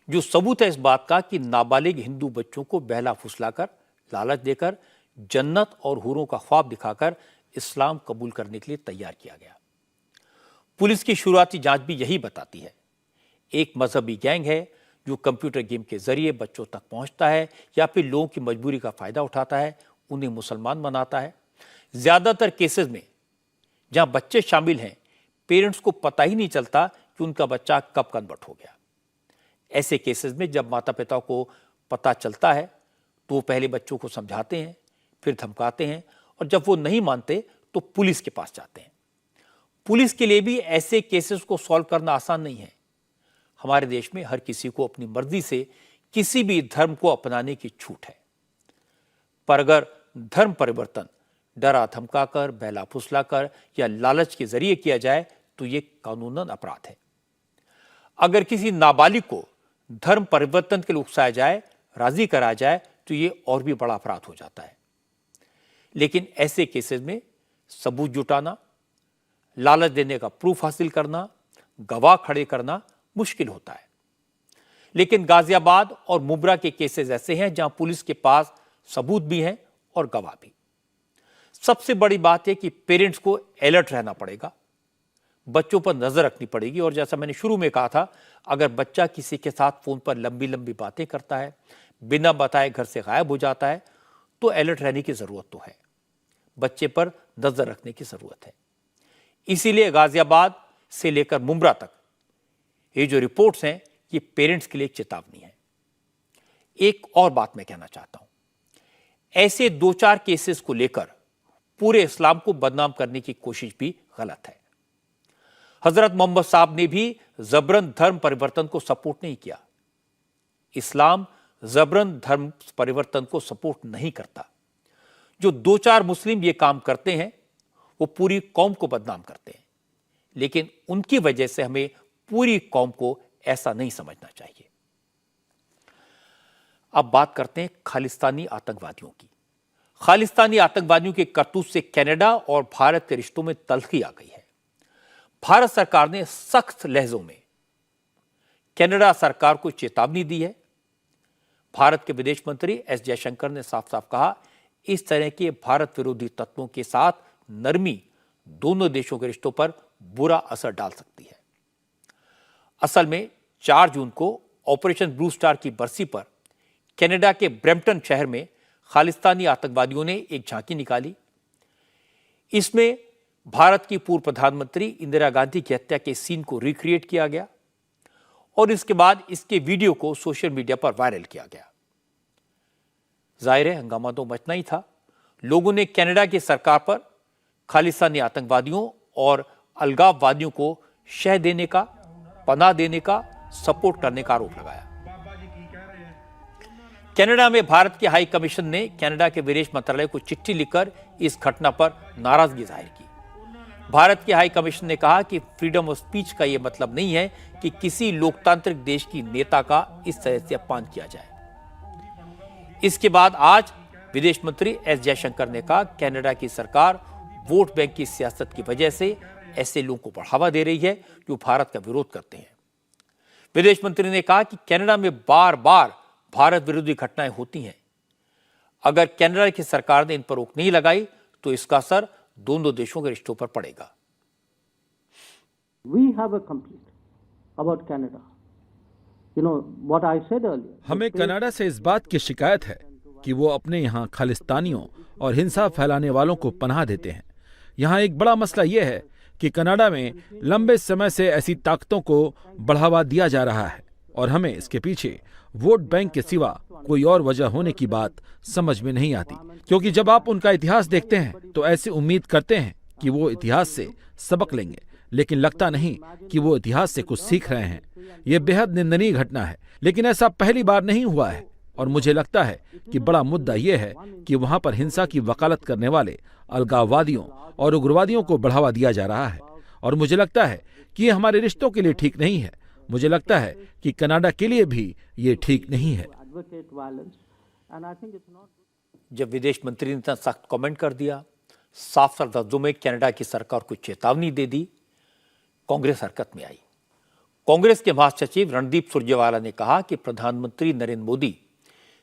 जो सबूत है इस बात का कि नाबालिग हिंदू बच्चों को बहला फुसलाकर, लालच देकर, जन्नत और हूरों का ख्वाब दिखाकर इस्लाम कबूल करने के लिए तैयार किया गया। पुलिस की शुरुआती जांच भी यही बताती है। एक मजहबी गैंग है जो कंप्यूटर गेम के जरिए बच्चों तक पहुंचता है या फिर लोगों की मजबूरी का फायदा उठाता है, उन्हें मुसलमान बनाता है। ज्यादातर केसेस में जहां बच्चे शामिल हैं, पेरेंट्स को पता ही नहीं चलता कि उनका बच्चा कब कन्वर्ट हो गया। ऐसे केसेस में जब माता पिता को पता चलता है तो वो पहले बच्चों को समझाते हैं, फिर धमकाते हैं और जब वो नहीं मानते तो पुलिस के पास जाते हैं। पुलिस के लिए भी ऐसे केसेस को सॉल्व करना आसान नहीं है। हमारे देश में हर किसी को अपनी मर्जी से किसी भी धर्म को अपनाने की छूट है, पर अगर धर्म परिवर्तन डरा धमकाकर, बहला फुसलाकर या लालच के जरिए किया जाए तो ये कानूनन अपराध है। अगर किसी नाबालिग को धर्म परिवर्तन के लिए उकसाया जाए, राजी कराया जाए तो ये और भी बड़ा अपराध हो जाता है। लेकिन ऐसे केसेस में सबूत जुटाना, लालच देने का प्रूफ हासिल करना, गवाह खड़े करना मुश्किल होता है। लेकिन गाजियाबाद और मुब्रा के केसेस ऐसे हैं जहां पुलिस के पास सबूत भी हैं और गवाह भी। सबसे बड़ी बात यह कि पेरेंट्स को अलर्ट रहना पड़ेगा, बच्चों पर नजर रखनी पड़ेगी और जैसा मैंने शुरू में कहा था, अगर बच्चा किसी के साथ फोन पर लंबी लंबी बातें करता है, बिना बताए घर से गायब हो जाता है, तो अलर्ट रहने की जरूरत तो है, बच्चे पर नजर रखने की जरूरत है। इसीलिए गाजियाबाद से लेकर मुब्रा तक ये जो रिपोर्ट्स हैं, ये पेरेंट्स के लिए एक चेतावनी है। एक और बात मैं कहना चाहता हूं, ऐसे 2-4 केसेस को लेकर पूरे इस्लाम को बदनाम करने की कोशिश भी गलत है। हजरत मोहम्मद साहब ने भी जबरन धर्म परिवर्तन को सपोर्ट नहीं किया। इस्लाम जबरन धर्म परिवर्तन को सपोर्ट नहीं करता। जो 2-4 मुस्लिम ये काम करते हैं वो पूरी कौम को बदनाम करते हैं, लेकिन उनकी वजह से हमें पूरी कौम को ऐसा नहीं समझना चाहिए। अब बात करते हैं खालिस्तानी आतंकवादियों की। खालिस्तानी आतंकवादियों के करतूत से कनाडा और भारत के रिश्तों में तल्खी आ गई है। भारत सरकार ने सख्त लहजों में कनाडा सरकार को चेतावनी दी है। भारत के विदेश मंत्री एस जयशंकर ने साफ साफ कहा, इस तरह के भारत विरोधी तत्वों के साथ नरमी दोनों देशों के रिश्तों पर बुरा असर डाल सकती है। असल में 4 जून को ऑपरेशन ब्लू स्टार की बरसी पर कनाडा के ब्रैम्पटन शहर में खालिस्तानी आतंकवादियों ने एक झांकी निकाली। इसमें भारत की पूर्व प्रधानमंत्री इंदिरा गांधी की हत्या के सीन को रिक्रिएट किया गया और इसके बाद इसके वीडियो को सोशल मीडिया पर वायरल किया गया। जाहिर है हंगामा तो मचना ही था। लोगों ने कनाडा की सरकार पर खालिस्तानी आतंकवादियों और अलगाववादियों को शह देने का, पनाह देने का, सपोर्ट करने का आरोप लगाया। कनाडा में भारत के हाई कमीशन ने कनाडा के विदेश मंत्रालय को चिट्ठी लिखकर इस घटना पर नाराजगी जाहिर की। भारत के हाई कमीशन ने कहा कि फ्रीडम ऑफ स्पीच का यह मतलब नहीं है कि किसी लोकतांत्रिक देश की नेता का इस तरह से अपमान किया जाए। इसके बाद आज विदेश मंत्री एस जयशंकर ने कहा कनाडा की सरकार वोट बैंक की सियासत की वजह से ऐसे लोगों को बढ़ावा दे रही है जो भारत का विरोध करते हैं। विदेश मंत्री ने कहा कि कनाडा में बार बार भारत विरोधी घटनाएं होती हैं। अगर कनाडा की सरकार ने इन पर रोक नहीं लगाई तो इसका असर दोनों देशों के रिश्तों पर पड़ेगा। We have a complaint about Canada. You know what I said earlier. हमें कनाडा से इस बात की शिकायत है कि वो अपने यहाँ खालिस्तानियों और हिंसा फैलाने वालों को पनाह देते हैं। यहाँ एक बड़ा मसला यह है कि कनाडा में लंबे समय से ऐसी ताकतों को बढ़ावा दिया जा रहा है और हमें इसके पीछे वोट बैंक के सिवा कोई और वजह होने की बात समझ में नहीं आती, क्योंकि जब आप उनका इतिहास देखते हैं तो ऐसी उम्मीद करते हैं कि वो इतिहास से सबक लेंगे, लेकिन लगता नहीं कि वो इतिहास से कुछ सीख रहे हैं। ये बेहद निंदनीय घटना है, लेकिन ऐसा पहली बार नहीं हुआ है और मुझे लगता है कि बड़ा मुद्दा ये है कि वहां पर हिंसा की वकालत करने वाले अलगाववादियों और उग्रवादियों को बढ़ावा दिया जा रहा है और मुझे लगता है कि ये हमारे रिश्तों के लिए ठीक नहीं है। मुझे लगता है कि कनाडा के लिए भी ये ठीक नहीं है। जब विदेश मंत्री ने इतना सख्त कमेंट कर दिया, साफ साफ लफ्जों में कनाडा की सरकार को चेतावनी दे दी, कांग्रेस हरकत में आई। कांग्रेस के महासचिव रणदीप सुरजेवाला ने कहा कि प्रधानमंत्री नरेंद्र मोदी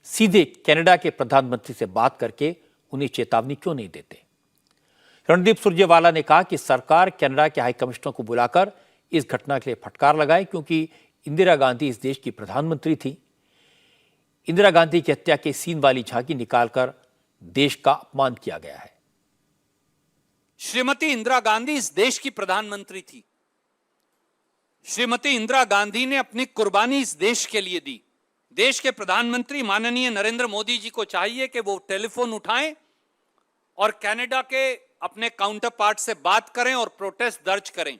सीधे कनाडा के प्रधानमंत्री से बात करके उन्हें चेतावनी क्यों नहीं देते। रणदीप सुरजेवाला ने कहा कि सरकार कनाडा के हाई कमिश्नर को बुलाकर इस घटना के लिए फटकार लगाए, क्योंकि इंदिरा गांधी इस देश की प्रधानमंत्री थी। इंदिरा गांधी की हत्या के सीन वाली झांकी निकालकर देश का अपमान किया गया है। श्रीमती इंदिरा गांधी इस देश की प्रधानमंत्री थी। श्रीमती इंदिरा गांधी ने अपनी कुर्बानी इस देश के लिए दी। देश के प्रधानमंत्री माननीय नरेंद्र मोदी जी को चाहिए कि वो टेलीफोन उठाएं और कनाडा के अपने काउंटर पार्ट से बात करें और प्रोटेस्ट दर्ज करें।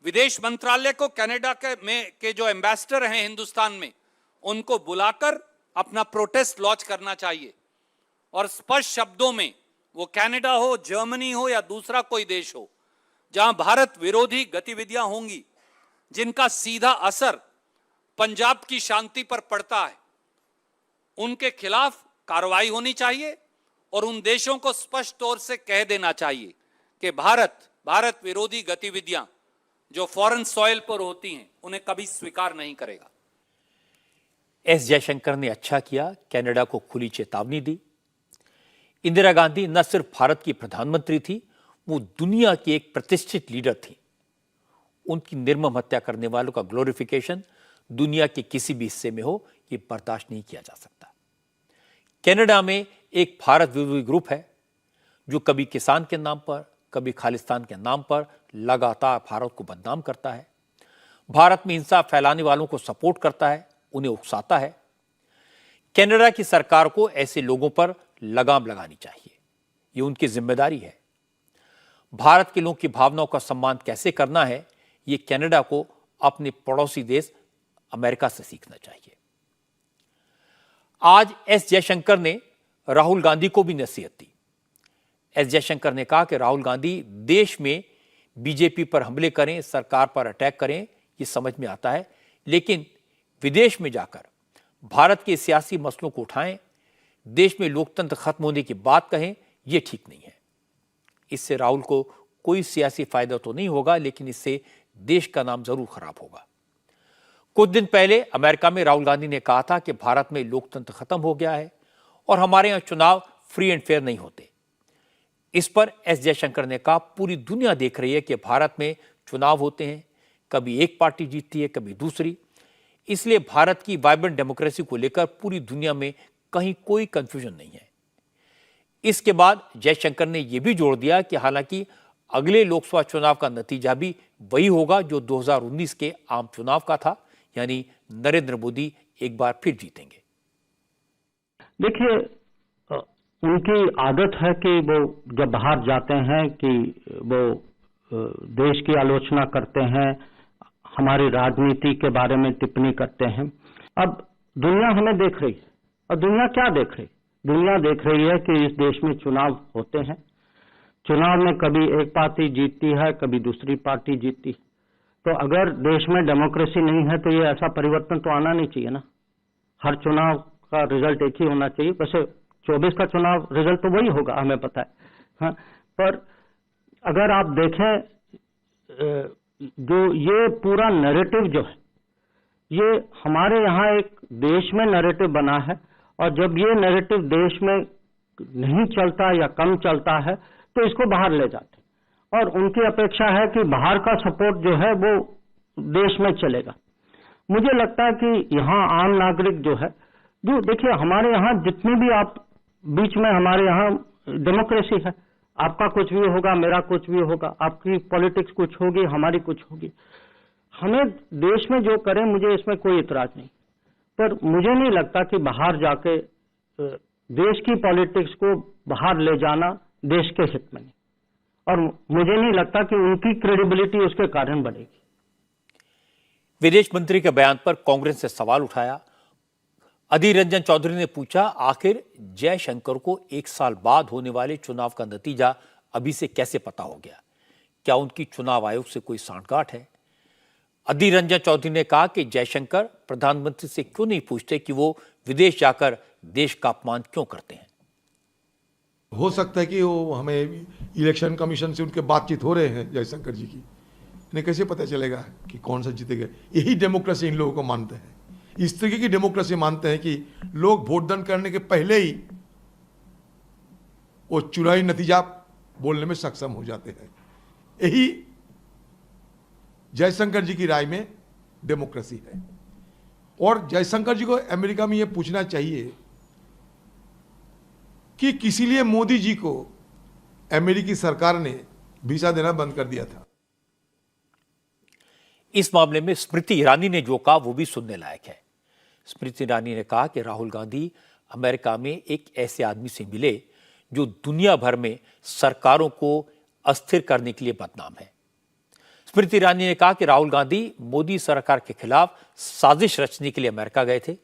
विदेश मंत्रालय को कनाडा के जो एम्बेसडर हैं हिंदुस्तान में, उनको बुलाकर अपना प्रोटेस्ट लॉन्च करना चाहिए और स्पष्ट शब्दों में, वो कनाडा हो, जर्मनी हो या दूसरा कोई देश हो, जहां भारत विरोधी गतिविधियां होंगी जिनका सीधा असर पंजाब की शांति पर पड़ता है, उनके खिलाफ कार्रवाई होनी चाहिए और उन देशों को स्पष्ट तौर से कह देना चाहिए कि भारत विरोधी गतिविधियां जो फॉरेन सॉइल पर होती हैं उन्हें कभी स्वीकार नहीं करेगा। एस जयशंकर ने अच्छा किया, कनाडा को खुली चेतावनी दी। इंदिरा गांधी न सिर्फ भारत की प्रधानमंत्री थी, वो दुनिया की एक प्रतिष्ठित लीडर थी। उनकी निर्मम हत्या करने वालों का ग्लोरिफिकेशन दुनिया के किसी भी हिस्से में हो, ये बर्दाश्त नहीं किया जा सकता। कनाडा में एक भारत विरोधी ग्रुप है जो कभी किसान के नाम पर, कभी खालिस्तान के नाम पर लगातार भारत को बदनाम करता है, भारत में हिंसा फैलाने वालों को सपोर्ट करता है, उन्हें उकसाता है। कनाडा की सरकार को ऐसे लोगों पर लगाम लगानी चाहिए, ये उनकी जिम्मेदारी है। भारत के लोगों की भावनाओं का सम्मान कैसे करना है, ये कनाडा को अपने पड़ोसी देश अमेरिका से सीखना चाहिए। आज एस जयशंकर ने राहुल गांधी को भी नसीहत दी। एस जयशंकर ने कहा कि राहुल गांधी देश में बीजेपी पर हमले करें, सरकार पर अटैक करें, ये समझ में आता है, लेकिन विदेश में जाकर भारत के सियासी मसलों को उठाएं, देश में लोकतंत्र खत्म होने की बात कहें, यह ठीक नहीं है। इससे राहुल को कोई सियासी फायदा तो नहीं होगा, लेकिन इससे देश का नाम जरूर खराब होगा। कुछ दिन पहले अमेरिका में राहुल गांधी ने कहा था कि भारत में लोकतंत्र खत्म हो गया है और हमारे यहां चुनाव फ्री एंड फेयर नहीं होते। इस पर एस जयशंकर ने कहा, पूरी दुनिया देख रही है कि भारत में चुनाव होते हैं, कभी एक पार्टी जीतती है, कभी दूसरी। इसलिए भारत की वाइब्रेंट डेमोक्रेसी को लेकर पूरी दुनिया में कहीं कोई कंफ्यूजन नहीं है। इसके बाद जयशंकर ने यह भी जोड़ दिया कि हालांकि अगले लोकसभा चुनाव का नतीजा भी वही होगा जो 2019 के आम चुनाव का था, यानी नरेंद्र मोदी एक बार फिर जीतेंगे। देखिए, उनकी आदत है कि वो जब बाहर जाते हैं कि वो देश की आलोचना करते हैं, हमारी राजनीति के बारे में टिप्पणी करते हैं। अब दुनिया हमें देख रही है, और दुनिया क्या देख रही है? दुनिया देख रही है कि इस देश में चुनाव होते हैं, चुनाव में कभी एक पार्टी जीतती है, कभी दूसरी पार्टी जीतती है। तो अगर देश में डेमोक्रेसी नहीं है तो ये ऐसा परिवर्तन तो आना नहीं चाहिए ना। हर चुनाव का रिजल्ट एक ही होना चाहिए। वैसे 24 का चुनाव रिजल्ट तो वही होगा, हमें पता है। हाँ, पर अगर आप देखें जो ये पूरा नैरेटिव जो है, ये हमारे यहाँ एक देश में नैरेटिव बना है, और जब ये नैरेटिव देश में नहीं चलता या कम चलता है तो इसको बाहर ले जाते हैं, और उनकी अपेक्षा है कि बाहर का सपोर्ट जो है वो देश में चलेगा। मुझे लगता है कि यहाँ आम नागरिक जो है, जो देखिए हमारे यहाँ जितनी भी आप बीच में हमारे यहाँ डेमोक्रेसी है, आपका कुछ भी होगा, मेरा कुछ भी होगा, आपकी पॉलिटिक्स कुछ होगी, हमारी कुछ होगी। हमें देश में जो करें मुझे इसमें कोई इतराज नहीं, पर मुझे नहीं लगता कि बाहर जाके देश की पॉलिटिक्स को बाहर ले जाना देश के हित में नहीं, और मुझे नहीं लगता कि उनकी क्रेडिबिलिटी उसके कारण बढ़ेगी। विदेश मंत्री के बयान पर कांग्रेस ने सवाल उठाया। अधीर रंजन चौधरी ने पूछा, आखिर जयशंकर को 1 साल बाद होने वाले चुनाव का नतीजा अभी से कैसे पता हो गया? क्या उनकी चुनाव आयोग से कोई सांठगांठ है? अधीर रंजन चौधरी ने कहा कि जयशंकर प्रधानमंत्री से क्यों नहीं पूछते कि वो विदेश जाकर देश का अपमान क्यों करते हैं। हो सकता है कि वो हमें इलेक्शन कमीशन से उनके बातचीत हो रहे हैं जयशंकर जी की, इन्हें कैसे पता चलेगा कि कौन सा जीतेगा? यही डेमोक्रेसी इन लोगों को मानते हैं। इस तरीके की डेमोक्रेसी मानते हैं कि लोग वोट दान करने के पहले ही वो चुनावी नतीजा बोलने में सक्षम हो जाते हैं। यही जयशंकर जी की राय में डेमोक्रेसी है। और जयशंकर जी को अमेरिका में यह पूछना चाहिए कि किसी लिए मोदी जी को अमेरिकी सरकार ने वीजा देना बंद कर दिया था। इस मामले में स्मृति ईरानी ने जो कहा वो भी सुनने लायक है। स्मृति ईरानी ने कहा कि राहुल गांधी अमेरिका में एक ऐसे आदमी से मिले जो दुनिया भर में सरकारों को अस्थिर करने के लिए बदनाम है। स्मृति ईरानी ने कहा कि राहुल गांधी मोदी सरकार के खिलाफ साजिश रचने के लिए अमेरिका गए थे।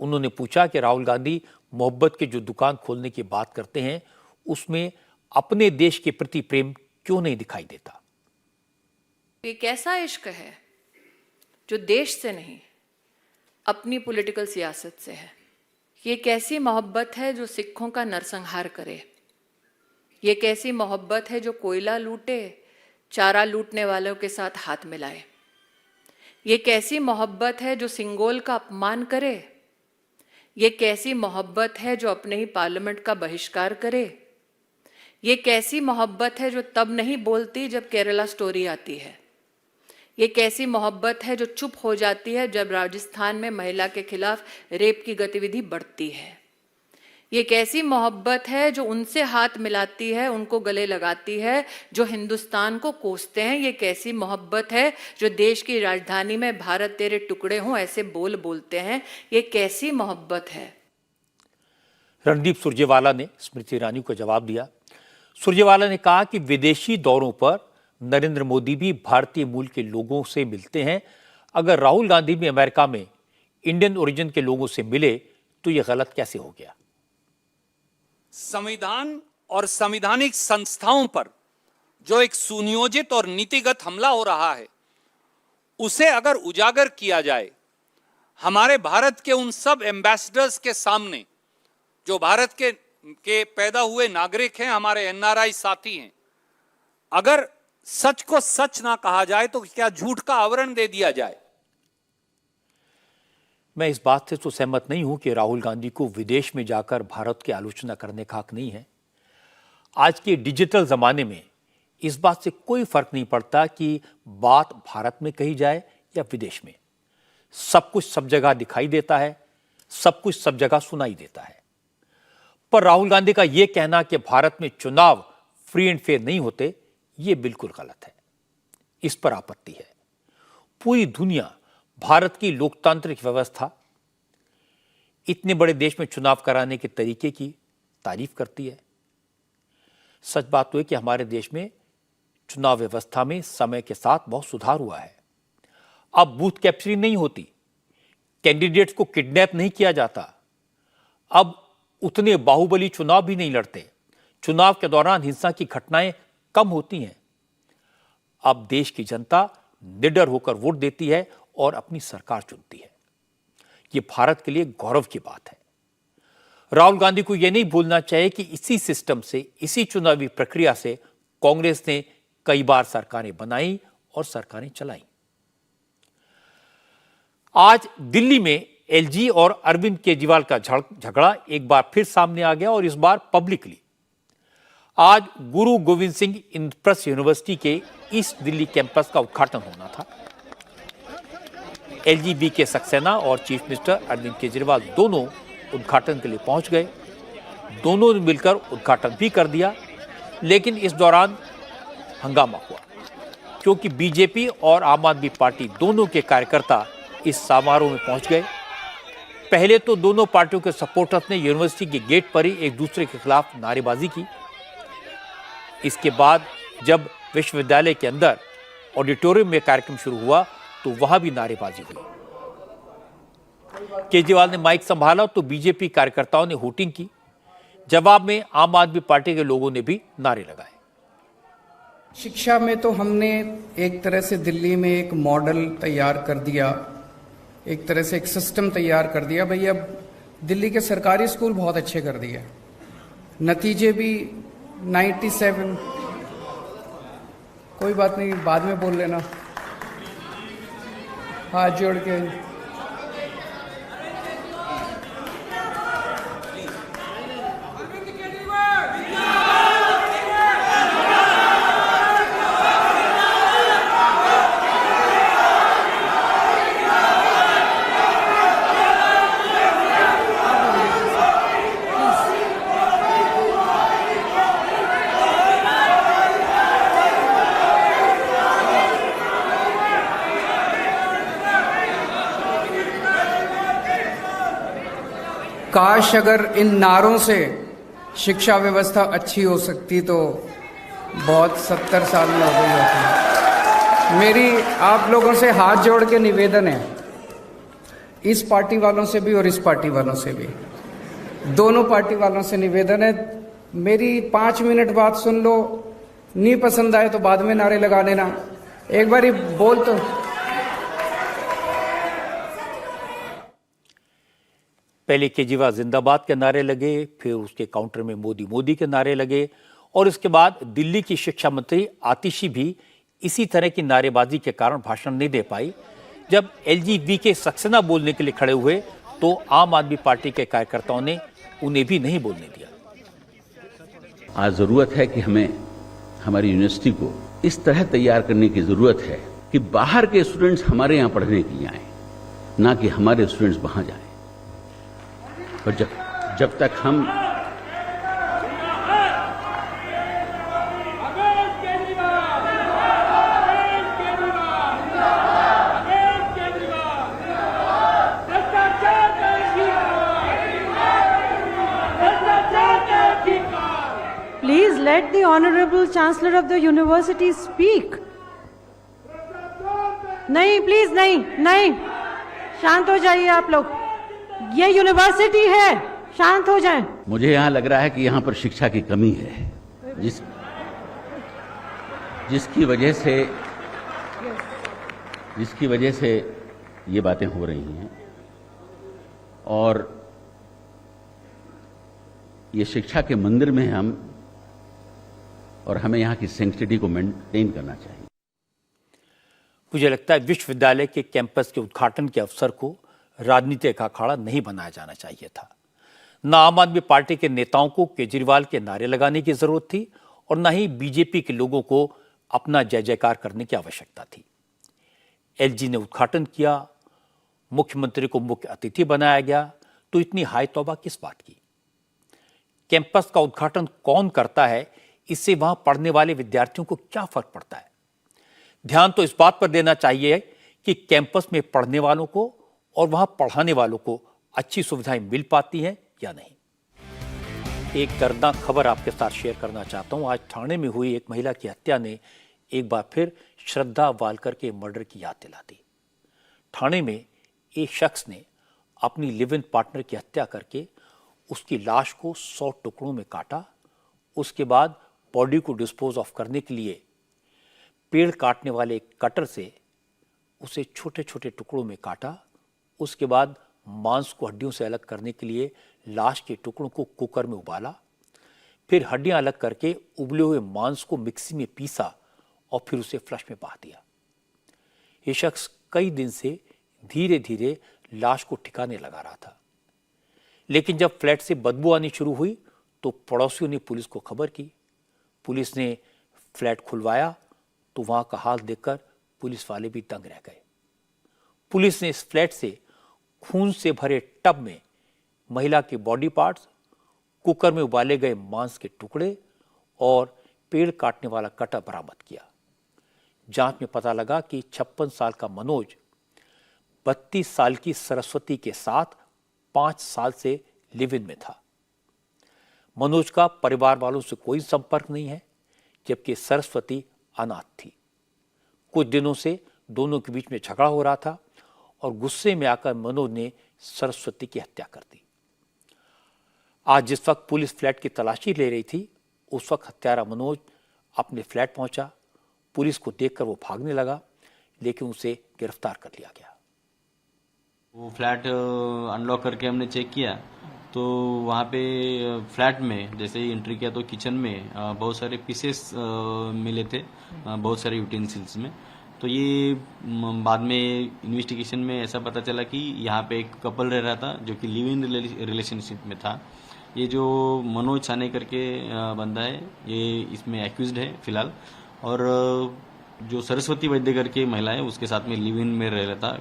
उन्होंने पूछा कि राहुल गांधी मोहब्बत की जो दुकान खोलने की बात करते हैं उसमें अपने देश के प्रति प्रेम क्यों नहीं दिखाई देता। ये कैसा इश्क है जो देश से नहीं अपनी पॉलिटिकल सियासत से है? ये कैसी मोहब्बत है जो सिखों का नरसंहार करे? ये कैसी मोहब्बत है जो कोयला लूटे, चारा लूटने वालों के साथ हाथ मिलाए? ये कैसी मोहब्बत है जो सिंगोल का अपमान करे? ये कैसी मोहब्बत है जो अपने ही पार्लियामेंट का बहिष्कार करे? ये कैसी मोहब्बत है जो तब नहीं बोलती जब केरला स्टोरी आती है? ये कैसी मोहब्बत है जो चुप हो जाती है जब राजस्थान में महिला के खिलाफ रेप की गतिविधि बढ़ती है? ये कैसी मोहब्बत है जो उनसे हाथ मिलाती है, उनको गले लगाती है जो हिंदुस्तान को कोसते हैं? ये कैसी मोहब्बत है जो देश की राजधानी में भारत तेरे टुकड़े हों ऐसे बोल बोलते हैं? ये कैसी मोहब्बत है? रणदीप सुरजेवाला ने स्मृति ईरानी को जवाब दिया। सुरजेवाला ने कहा कि विदेशी दौरों पर नरेंद्र मोदी भी भारतीय मूल के लोगों से मिलते हैं। अगर राहुल गांधी भी अमेरिका में इंडियन ओरिजिन के लोगों से मिले तो यह गलत कैसे हो गया? संविधान और संवैधानिक संस्थाओं पर जो एक सुनियोजित और नीतिगत हमला हो रहा है उसे अगर उजागर किया जाए, हमारे भारत के उन सब एम्बेसडर्स के सामने जो भारत के पैदा हुए नागरिक हैं, हमारे एनआरआई साथी हैं, अगर सच को सच ना कहा जाए तो क्या झूठ का आवरण दे दिया जाए? मैं इस बात से तो सहमत नहीं हूं कि राहुल गांधी को विदेश में जाकर भारत की आलोचना करने का हक नहीं है। आज के डिजिटल जमाने में इस बात से कोई फर्क नहीं पड़ता कि बात भारत में कही जाए या विदेश में। सब कुछ सब जगह दिखाई देता है, सब कुछ सब जगह सुनाई देता है। पर राहुल गांधी का यह कहना कि भारत में चुनाव फ्री एंड फेयर नहीं होते, यह बिल्कुल गलत है। इस पर आपत्ति है। पूरी दुनिया भारत की लोकतांत्रिक व्यवस्था, इतने बड़े देश में चुनाव कराने के तरीके की तारीफ करती है। सच बात तो है कि हमारे देश में चुनाव व्यवस्था में समय के साथ बहुत सुधार हुआ है। अब बूथ कैप्चरिंग नहीं होती, कैंडिडेट्स को किडनैप नहीं किया जाता, अब उतने बाहुबली चुनाव भी नहीं लड़ते, चुनाव के दौरान हिंसा की घटनाएं कम होती हैं। अब देश की जनता निडर होकर वोट देती है और अपनी सरकार चुनती है। ये भारत के लिए गौरव की बात है। राहुल गांधी को यह नहीं भूलना चाहिए कि इसी सिस्टम से, इसी चुनावी प्रक्रिया से कांग्रेस ने कई बार सरकारें बनाई और सरकारें चलाई। आज दिल्ली में एलजी और अरविंद केजरीवाल का झगड़ा एक बार फिर सामने आ गया और इस बार पब्लिकली। आज गुरु गोविंद सिंह इंद्रप्रस्थ यूनिवर्सिटी के ईस्ट दिल्ली कैंपस का उद्घाटन होना था। एलजी के सक्सेना और चीफ मिनिस्टर अरविंद केजरीवाल दोनों उद्घाटन के लिए पहुंच गए। दोनों ने मिलकर उद्घाटन भी कर दिया, लेकिन इस दौरान हंगामा हुआ क्योंकि बीजेपी और आम आदमी पार्टी दोनों के कार्यकर्ता इस समारोह में पहुंच गए। पहले तो दोनों पार्टियों के सपोर्टर्स ने यूनिवर्सिटी के गेट पर ही एक दूसरे के खिलाफ नारेबाजी की। इसके बाद जब विश्वविद्यालय के अंदर ऑडिटोरियम में कार्यक्रम शुरू हुआ तो वहां भी नारेबाजी हुई। केजरीवाल ने माइक संभाला तो बीजेपी कार्यकर्ताओं ने हूटिंग की। जवाब में आम आदमी पार्टी के लोगों ने भी नारे लगाए। शिक्षा में तो हमने एक तरह से दिल्ली में एक मॉडल तैयार कर दिया, एक तरह से एक सिस्टम तैयार कर दिया। भैया दिल्ली के सरकारी स्कूल बहुत अच्छे कर दिए, नतीजे भी 97। कोई बात नहीं, बाद में बोल लेना, हाथ जोड़ के। काश अगर इन नारों से शिक्षा व्यवस्था अच्छी हो सकती तो बहुत 70 साल में हो गई होती। मेरी आप लोगों से हाथ जोड़ के निवेदन है, इस पार्टी वालों से भी और इस पार्टी वालों से भी, दोनों पार्टी वालों से निवेदन है, मेरी 5 मिनट बात सुन लो, नहीं पसंद आए तो बाद में नारे लगा लेना। एक बार बोल तो पहले केजरीवाल जिंदाबाद के नारे लगे, फिर उसके काउंटर में मोदी मोदी के नारे लगे और इसके बाद दिल्ली की शिक्षा मंत्री आतिशी भी इसी तरह की नारेबाजी के कारण भाषण नहीं दे पाई। जब एलजी के सक्सेना बोलने के लिए खड़े हुए तो आम आदमी पार्टी के कार्यकर्ताओं ने उन्हें भी नहीं बोलने दिया। आज जरूरत है कि हमें हमारी यूनिवर्सिटी को इस तरह तैयार करने की जरूरत है कि बाहर के स्टूडेंट्स हमारे यहाँ पढ़ने के लिए आए, ना कि हमारे स्टूडेंट्स वहां जाएं। और जब तक हम Please let the Honorable Chancellor of the University speak. नहीं, प्लीज नहीं, शांत हो जाइए आप लोग, ये यूनिवर्सिटी है, शांत हो जाएं। मुझे यहाँ लग रहा है कि यहाँ पर शिक्षा की कमी है, जिसकी वजह से ये बातें हो रही हैं। और ये शिक्षा के मंदिर में हमें यहाँ की सैंक्टिटी को मेंटेन करना चाहिए। मुझे लगता है विश्वविद्यालय के कैंपस के उद्घाटन के अवसर को राजनीतिक अखाड़ा नहीं बनाया जाना चाहिए था। न आम आदमी पार्टी के नेताओं को केजरीवाल के नारे लगाने की जरूरत थी और न ही बीजेपी के लोगों को अपना जय जयकार करने की आवश्यकता थी। एलजी ने उद्घाटन किया, मुख्यमंत्री को मुख्य अतिथि बनाया गया, तो इतनी हाय तौबा किस बात की? कैंपस का उद्घाटन कौन करता है, इससे वहां पढ़ने वाले विद्यार्थियों को क्या फर्क पड़ता है? ध्यान तो इस बात पर देना चाहिए कि कैंपस में पढ़ने वालों को और वहां पढ़ाने वालों को अच्छी सुविधाएं मिल पाती हैं या नहीं। एक दर्दनाक खबर आपके साथ शेयर करना चाहता हूं। आज ठाणे में हुई एक महिला की हत्या ने एक बार फिर श्रद्धा वालकर के मर्डर की याद दिला दी। ठाणे में एक शख्स ने अपनी लिव इन पार्टनर की हत्या करके उसकी लाश को 100 टुकड़ों में काटा। उसके बाद बॉडी को डिस्पोज ऑफ करने के लिए पेड़ काटने वाले कटर से उसे छोटे छोटे टुकड़ों में काटा। उसके बाद मांस को हड्डियों से अलग करने के लिए लाश के टुकड़ों को कुकर में उबाला, फिर हड्डियां अलग करके उबले हुए मांस को मिक्सी में पीसा और फिर उसे फ्लश में बहा दिया। ये शख्स कई दिन से धीरे धीरे लाश को ठिकाने लगा रहा था, लेकिन जब फ्लैट से बदबू आनी शुरू हुई तो पड़ोसियों ने पुलिस को खबर की। पुलिस ने फ्लैट खुलवाया तो वहां का हाल देखकर पुलिस वाले भी दंग रह गए। पुलिस ने इस फ्लैट से खून से भरे टब में महिला के बॉडी पार्ट्स, कुकर में उबाले गए मांस के टुकड़े और पेड़ काटने वाला कटर बरामद किया। जांच में पता लगा कि 56 साल का मनोज 32 साल की सरस्वती के साथ 5 साल से लिव इन में था। मनोज का परिवार वालों से कोई संपर्क नहीं है, जबकि सरस्वती अनाथ थी। कुछ दिनों से दोनों के बीच में झगड़ा हो रहा था और गुस्से में आकर मनोज ने सरस्वती की हत्या कर दी। आज जिस वक्त पुलिस फ्लैट की तलाशी ले रही थी, उस वक्त हत्यारा मनोज अपने फ्लैट पहुंचा। पुलिस को देखकर वो भागने लगा, लेकिन उसे गिरफ्तार कर लिया गया। वो फ्लैट अनलॉक करके हमने चेक किया तो वहाँ पे फ्लैट में जैसे ही एंट्री किया तो किचन में बहुत सारे पीसेस मिले थे, बहुत सारे यूटेंसिल्स में। तो ये बाद में इन्वेस्टिगेशन में ऐसा पता चला कि यहाँ पे एक कपल रह रहा था जो कि लिव इन रिलेशनशिप में था। ये जो मनोज साने करके बंदा है, ये इसमें एक्यूज्ड है फिलहाल। और जो सरस्वती वैद्य करके महिला है, उसके साथ में लिव इन में रह रहा था।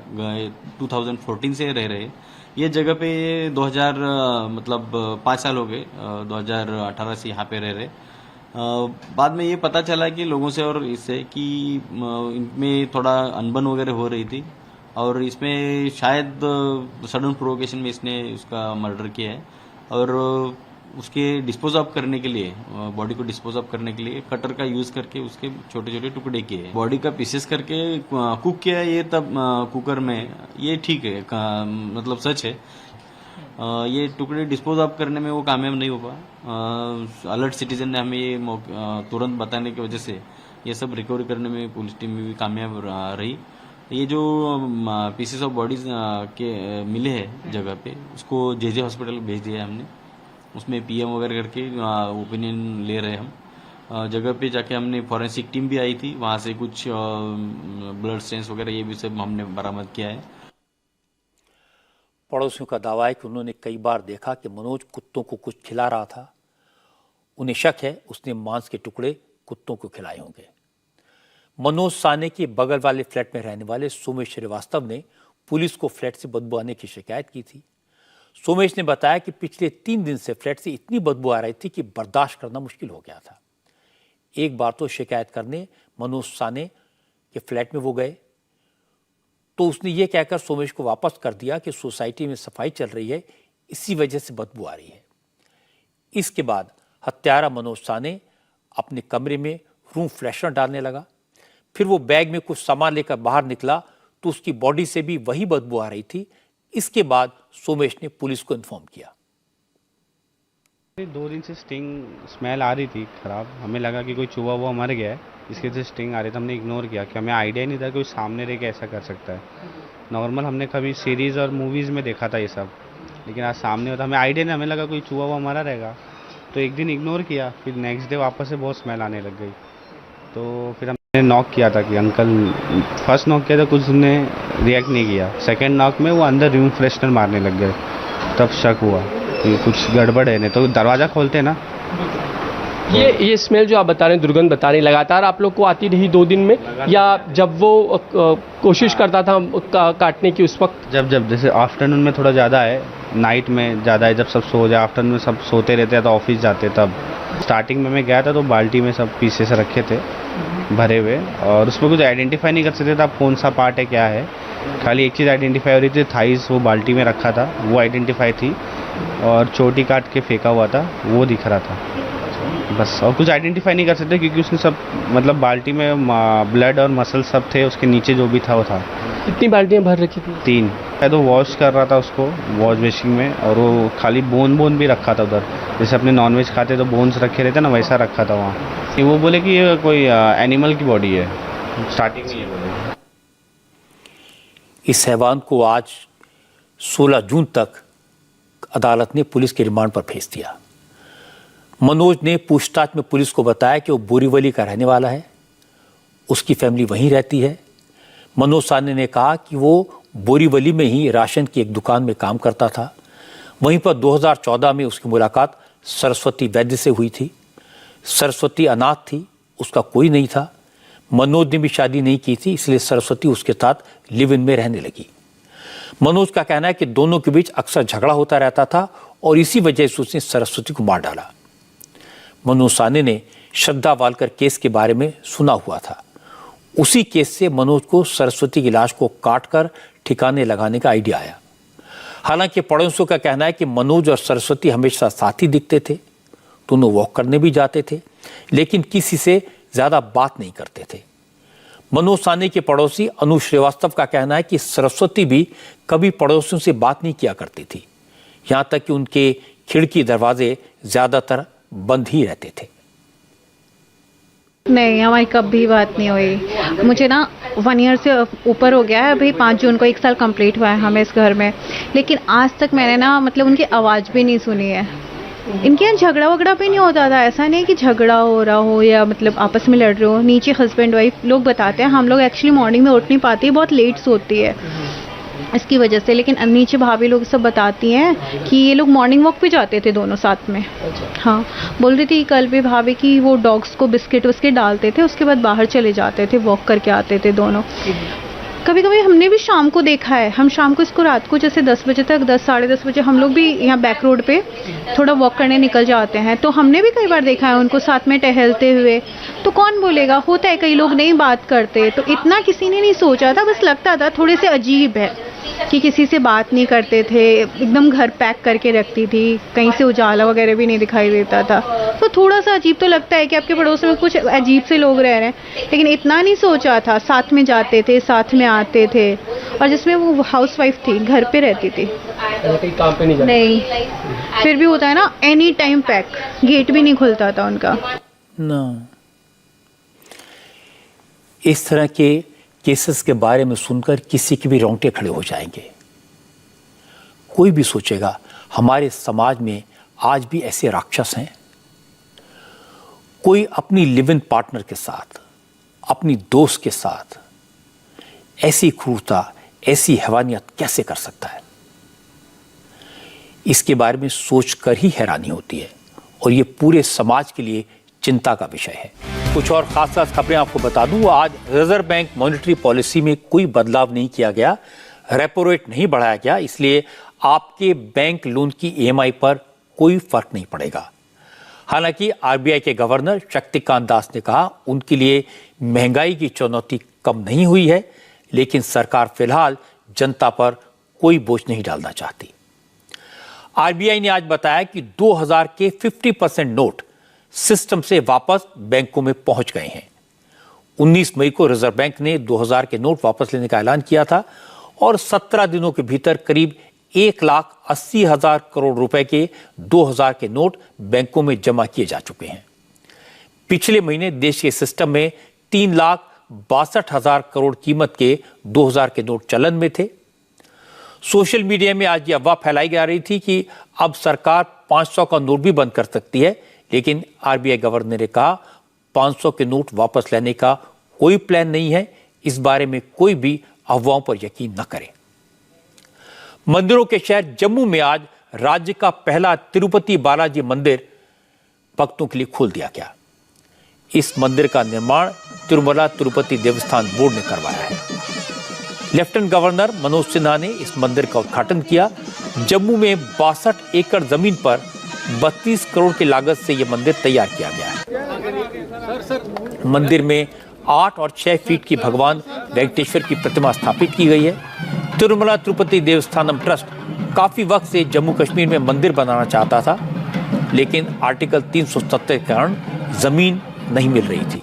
2014 से रह रहे। ये जगह पे 5 साल हो गए, 2018 से यहाँ पे रह रहे। बाद में ये पता चला कि लोगों से और इससे कि इनमें थोड़ा अनबन वगैरह हो रही थी और इसमें शायद सडन प्रोवोकेशन में इसने उसका मर्डर किया है। और उसके डिस्पोज ऑफ करने के लिए, बॉडी को डिस्पोज ऑफ करने के लिए कटर का यूज करके उसके छोटे छोटे टुकड़े किए। बॉडी का पीसेस करके कुक किया ये तब कुकर में, ये ठीक है, मतलब सच है। ये टुकड़े डिस्पोज ऑफ करने में वो कामयाब नहीं हो पाया। अलर्ट सिटीजन ने हमें ये तुरंत बताने की वजह से ये सब रिकवरी करने में पुलिस टीम भी कामयाब रही। ये जो पीसेस ऑफ बॉडीज के मिले हैं जगह पे, उसको जे हॉस्पिटल भेज दिया है हमने। उसमें पीएम वगैरह करके ओपिनियन ले रहे हम। जगह पे जाके हमने फॉरेंसिक टीम भी आई थी, वहाँ से कुछ ब्लड स्टेन्स वगैरह ये भी सब हमने बरामद किया है। पड़ोसियों का दावा है कि उन्होंने कई बार देखा कि मनोज कुत्तों को कुछ खिला रहा था। उन्हें शक है उसने मांस के टुकड़े कुत्तों को खिलाए होंगे। मनोज साने के बगल वाले फ्लैट में रहने वाले सोमेश श्रीवास्तव ने पुलिस को फ्लैट से बदबू आने की शिकायत की थी। सोमेश ने बताया कि पिछले 3 दिन से फ्लैट से इतनी बदबू आ रही थी कि बर्दाश्त करना मुश्किल हो गया था। एक बार तो शिकायत करने मनोज साने के फ्लैट में वो गए तो उसने ये कहकर सोमेश को वापस कर दिया कि सोसाइटी में सफाई चल रही है, इसी वजह से बदबू आ रही है। इसके बाद हत्यारा मनोज साने अपने कमरे में रूम फ्रेशनर डालने लगा। फिर वो बैग में कुछ सामान लेकर बाहर निकला तो उसकी बॉडी से भी वही बदबू आ रही थी। इसके बाद सोमेश ने पुलिस को इन्फॉर्म किया। 2 दिन से स्टिंग स्मेल आ रही थी खराब। हमें लगा कि कोई चूहा वो मर गया है, इसके से स्टिंग आ रही थी। हमने इग्नोर किया कि हमें आइडिया नहीं था कि कोई सामने रह के ऐसा कर सकता है। नॉर्मल हमने कभी सीरीज और मूवीज में देखा था ये सब, लेकिन आज सामने होता हमें आइडिया नहीं। हमें लगा कोई चूहा वो मरा रहेगा, तो एक दिन इग्नोर किया। फिर नेक्स्ट डे वापस से बहुत स्मेल आने लग गई। तो फिर हमने नॉक किया था कि अंकल, फर्स्ट नॉक किया था, कुछ ने रिएक्ट नहीं किया। सेकंड नॉक में वो अंदर रूम फ्रेशनर मारने लग गए, तब शक हुआ कि कुछ गड़बड़ है। नहीं तो दरवाज़ा खोलते ना। ये स्मेल जो आप बता रहे हैं, दुर्गंध बता रहे हैं, लगातार आप लोग को आती रही 2 दिन में, या जब वो कोशिश करता था काटने की उस वक्त? जब जैसे आफ्टरनून में थोड़ा ज़्यादा है, नाइट में ज़्यादा है, जब सब सो जाए, आफ्टरनून में सब सोते रहते हैं तो ऑफिस जाते। तब स्टार्टिंग में मैं गया था तो बाल्टी में सब पीसेस रखे थे भरे हुए, और उसमें कुछ आइडेंटिफाई नहीं कर सकते थे आप कौन सा पार्ट है क्या है। खाली एक चीज़ आइडेंटिफाई हो रही थी, थाइस वो बाल्टी में रखा था, वो आइडेंटिफाई थी, और चोटी काट के फेंका हुआ था वो दिख रहा था। बस, और कुछ आइडेंटिफाई नहीं कर सकते क्योंकि उसने सब मतलब बाल्टी में ब्लड और मसल सब थे, उसके नीचे जो भी था वो था। कितनी बाल्टियाँ भर रखी थी? 3। शायद वो वॉश कर रहा था उसको वॉश बेसिन में, और वो खाली बोन भी रखा था उधर, जैसे अपने नॉनवेज खाते तो बोन्स रखे रहते ना, वैसा रखा था वहाँ। वो बोले कि ये कोई एनिमल की बॉडी है, स्टार्टिंग में ये बोले। इस हैवान को आज 16 जून तक अदालत ने पुलिस के रिमांड पर भेज दिया। मनोज ने पूछताछ में पुलिस को बताया कि वो बोरीवली का रहने वाला है, उसकी फैमिली वहीं रहती है। मनोज साहनी ने कहा कि वो बोरीवली में ही राशन की एक दुकान में काम करता था। वहीं पर 2014 में उसकी मुलाकात सरस्वती वैद्य से हुई थी। सरस्वती अनाथ थी, उसका कोई नहीं था। मनोज ने भी शादी नहीं की थी, इसलिए सरस्वती उसके साथ लिव इन में रहने लगी। मनोज का कहना है कि दोनों के बीच अक्सर झगड़ा होता रहता था और इसी वजह से उसने सरस्वती को मार डाला। मनोज साहनी ने श्रद्धा वालकर केस के बारे में सुना हुआ था। उसी केस से मनोज को सरस्वती की लाश को काटकर ठिकाने लगाने का आइडिया आया। हालांकि पड़ोसियों का कहना है कि मनोज और सरस्वती हमेशा साथ ही दिखते थे, दोनों वॉक करने भी जाते थे, लेकिन किसी से ज्यादा बात नहीं करते थे। मनोज साहनी के पड़ोसी अनु श्रीवास्तव का कहना है कि सरस्वती भी कभी पड़ोसियों से बात नहीं किया करती थी, यहां तक कि उनके खिड़की दरवाजे ज्यादातर बंद ही रहते थे। नहीं, हमारी कभी बात नहीं हुई। मुझे ना 1 ईयर से ऊपर हो गया है, अभी 5 जून को 1 साल कंप्लीट हुआ है हमें इस घर में, लेकिन आज तक मैंने ना मतलब उनकी आवाज़ भी नहीं सुनी है। इनके यहाँ झगड़ा वगड़ा भी नहीं होता था, ऐसा नहीं कि झगड़ा हो रहा हो या मतलब आपस में लड़ रहे हो। नीचे हस्बैंड वाइफ लोग बताते हैं, हम लोग एक्चुअली मॉर्निंग में उठ नहीं पाती, बहुत लेट सोती है इसकी वजह से, लेकिन नीचे भाभी लोग सब बताती हैं कि ये लोग मॉर्निंग वॉक पे जाते थे दोनों साथ में। हाँ, बोल रही थी कल भी भाभी कि वो डॉग्स को बिस्किट विस्किट डालते थे, उसके बाद बाहर चले जाते थे, वॉक करके आते थे दोनों। कभी कभी हमने भी शाम को देखा है, हम शाम को इसको रात को जैसे 10 बजे तक 10 साढ़े 10 बजे हम लोग भी यहाँ बैक रोड पे थोड़ा वॉक करने निकल जाते हैं, तो हमने भी कई बार देखा है उनको साथ में टहलते हुए। तो कौन बोलेगा, होता है, कई लोग नहीं बात करते, तो इतना किसी ने नहीं सोचा था, बस लगता था थोड़े से अजीब है कि किसी से बात नहीं करते थे, एकदम घर पैक करके रखती थी, कहीं से उजाला वगैरह भी नहीं दिखाई देता था। तो थोड़ा सा अजीब तो लगता है कि आपके पड़ोस में कुछ अजीब से लोग रह रहे हैं, लेकिन इतना नहीं सोचा था। साथ में जाते थे, साथ में आते थे, और जिसमें वो हाउस वाइफ थी, घर पे रहती थी, काम पे नहीं, फिर भी होता है ना एनी टाइम पैक, गेट भी नहीं खुलता था उनका ना। इस तरह के केसेस के बारे में सुनकर किसी के भी रोंगटे खड़े हो जाएंगे। कोई भी सोचेगा हमारे समाज में आज भी ऐसे राक्षस हैं। कोई अपनी लिव इन पार्टनर के साथ, अपनी दोस्त के साथ ऐसी क्रूरता, ऐसी हैवानियत कैसे कर सकता है? इसके बारे में सोचकर ही हैरानी होती है, और ये पूरे समाज के लिए चिंता का विषय है। कुछ और खास खबरें आपको बता दूं। आज रिजर्व बैंक मॉनेटरी पॉलिसी में कोई बदलाव नहीं किया गया, रेपो रेट नहीं बढ़ाया गया, इसलिए आपके बैंक लोन की EMI पर कोई फर्क नहीं पड़ेगा। हालांकि RBI के गवर्नर शक्तिकांत दास ने कहा उनके लिए महंगाई की चुनौती कम नहीं हुई है, लेकिन सरकार फिलहाल जनता पर कोई बोझ नहीं डालना चाहती। RBI ने आज बताया कि 2000 के 50% नोट सिस्टम से वापस बैंकों में पहुंच गए हैं। 19 मई को रिजर्व बैंक ने 2000 के नोट वापस लेने का ऐलान किया था, और 17 दिनों के भीतर करीब 1,80,000 करोड़ रुपए के 2000 के नोट बैंकों में जमा किए जा चुके हैं। पिछले महीने देश के सिस्टम में 3,62,000 करोड़ कीमत के 2000 के नोट चलन में थे। सोशल मीडिया में आज यह अफवाह फैलाई जा रही थी कि अब सरकार 500 का नोट भी बंद कर सकती है, लेकिन RBI गवर्नर ने कहा 500 के नोट वापस लेने का कोई प्लान नहीं है। इस बारे में कोई भी अफवाहों पर यकीन न करें। मंदिरों के शहर जम्मू में आज राज्य का पहला तिरुपति बालाजी मंदिर भक्तों के लिए खोल दिया गया। इस मंदिर का निर्माण तिरुमला तिरुपति देवस्थान बोर्ड ने करवाया है। लेफ्टिनेंट गवर्नर मनोज सिन्हा ने इस मंदिर का उद्घाटन किया। जम्मू में 62 एकड़ जमीन पर 32 करोड़ की लागत से यह मंदिर तैयार किया गया है। मंदिर में 8 और 6 फीट की भगवान वेंकटेश्वर की प्रतिमा स्थापित की गई है। तिरुमला तिरुपति देवस्थानम ट्रस्ट काफी वक्त से जम्मू कश्मीर में मंदिर बनाना चाहता था, लेकिन आर्टिकल 370 के कारण जमीन नहीं मिल रही थी।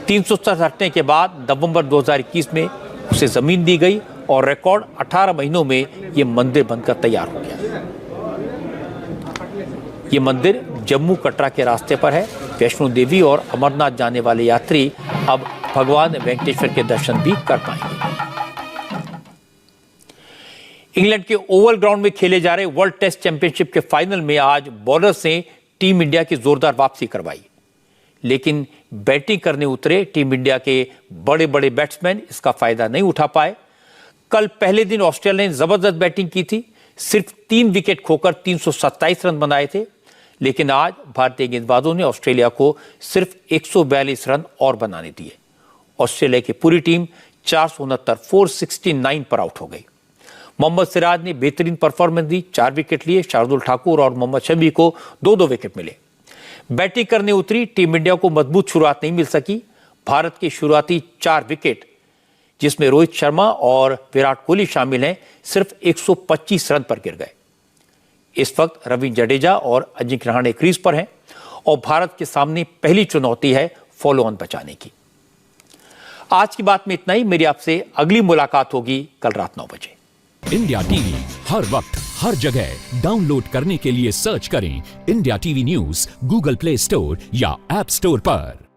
370 हटने के बाद नवंबर 2021 में उसे जमीन दी गई और रिकॉर्ड 18 महीनों में ये मंदिर बनकर तैयार हो गया। ये मंदिर जम्मू कटरा के रास्ते पर है। वैष्णो देवी और अमरनाथ जाने वाले यात्री अब भगवान वेंकटेश्वर के दर्शन भी कर पाएंगे। इंग्लैंड के ओवल ग्राउंड में खेले जा रहे वर्ल्ड टेस्ट चैंपियनशिप के फाइनल में आज बॉलर्स ने टीम इंडिया की जोरदार वापसी करवाई, लेकिन बैटिंग करने उतरे टीम इंडिया के बड़े बड़े बैट्समैन इसका फायदा नहीं उठा पाए। कल पहले दिन ऑस्ट्रेलिया ने जबरदस्त बैटिंग की थी, सिर्फ 3 विकेट खोकर 327 रन बनाए थे, लेकिन आज भारतीय गेंदबाजों ने ऑस्ट्रेलिया को सिर्फ 142 रन और बनाने दिए। ऑस्ट्रेलिया की पूरी टीम 469 पर आउट हो गई। मोहम्मद सिराज ने बेहतरीन परफॉर्मेंस दी, 4 विकेट लिए। शार्दुल ठाकुर और मोहम्मद शमी को 2-2 विकेट मिले। बैटिंग करने उतरी टीम इंडिया को मजबूत शुरुआत नहीं मिल सकी। भारत के शुरुआती 4 विकेट, जिसमें रोहित शर्मा और विराट कोहली शामिल हैं, सिर्फ 125 रन पर गिर गए। इस वक्त रविंद्र जडेजा और अजिंक्य रहाणे क्रीज पर हैं और भारत के सामने पहली चुनौती है फॉलो ऑन बचाने की। आज की बात में इतना ही। मेरी आपसे अगली मुलाकात होगी कल रात 9 बजे। इंडिया टीवी हर वक्त हर जगह डाउनलोड करने के लिए सर्च करें India TV news Google play store या ऐप स्टोर पर।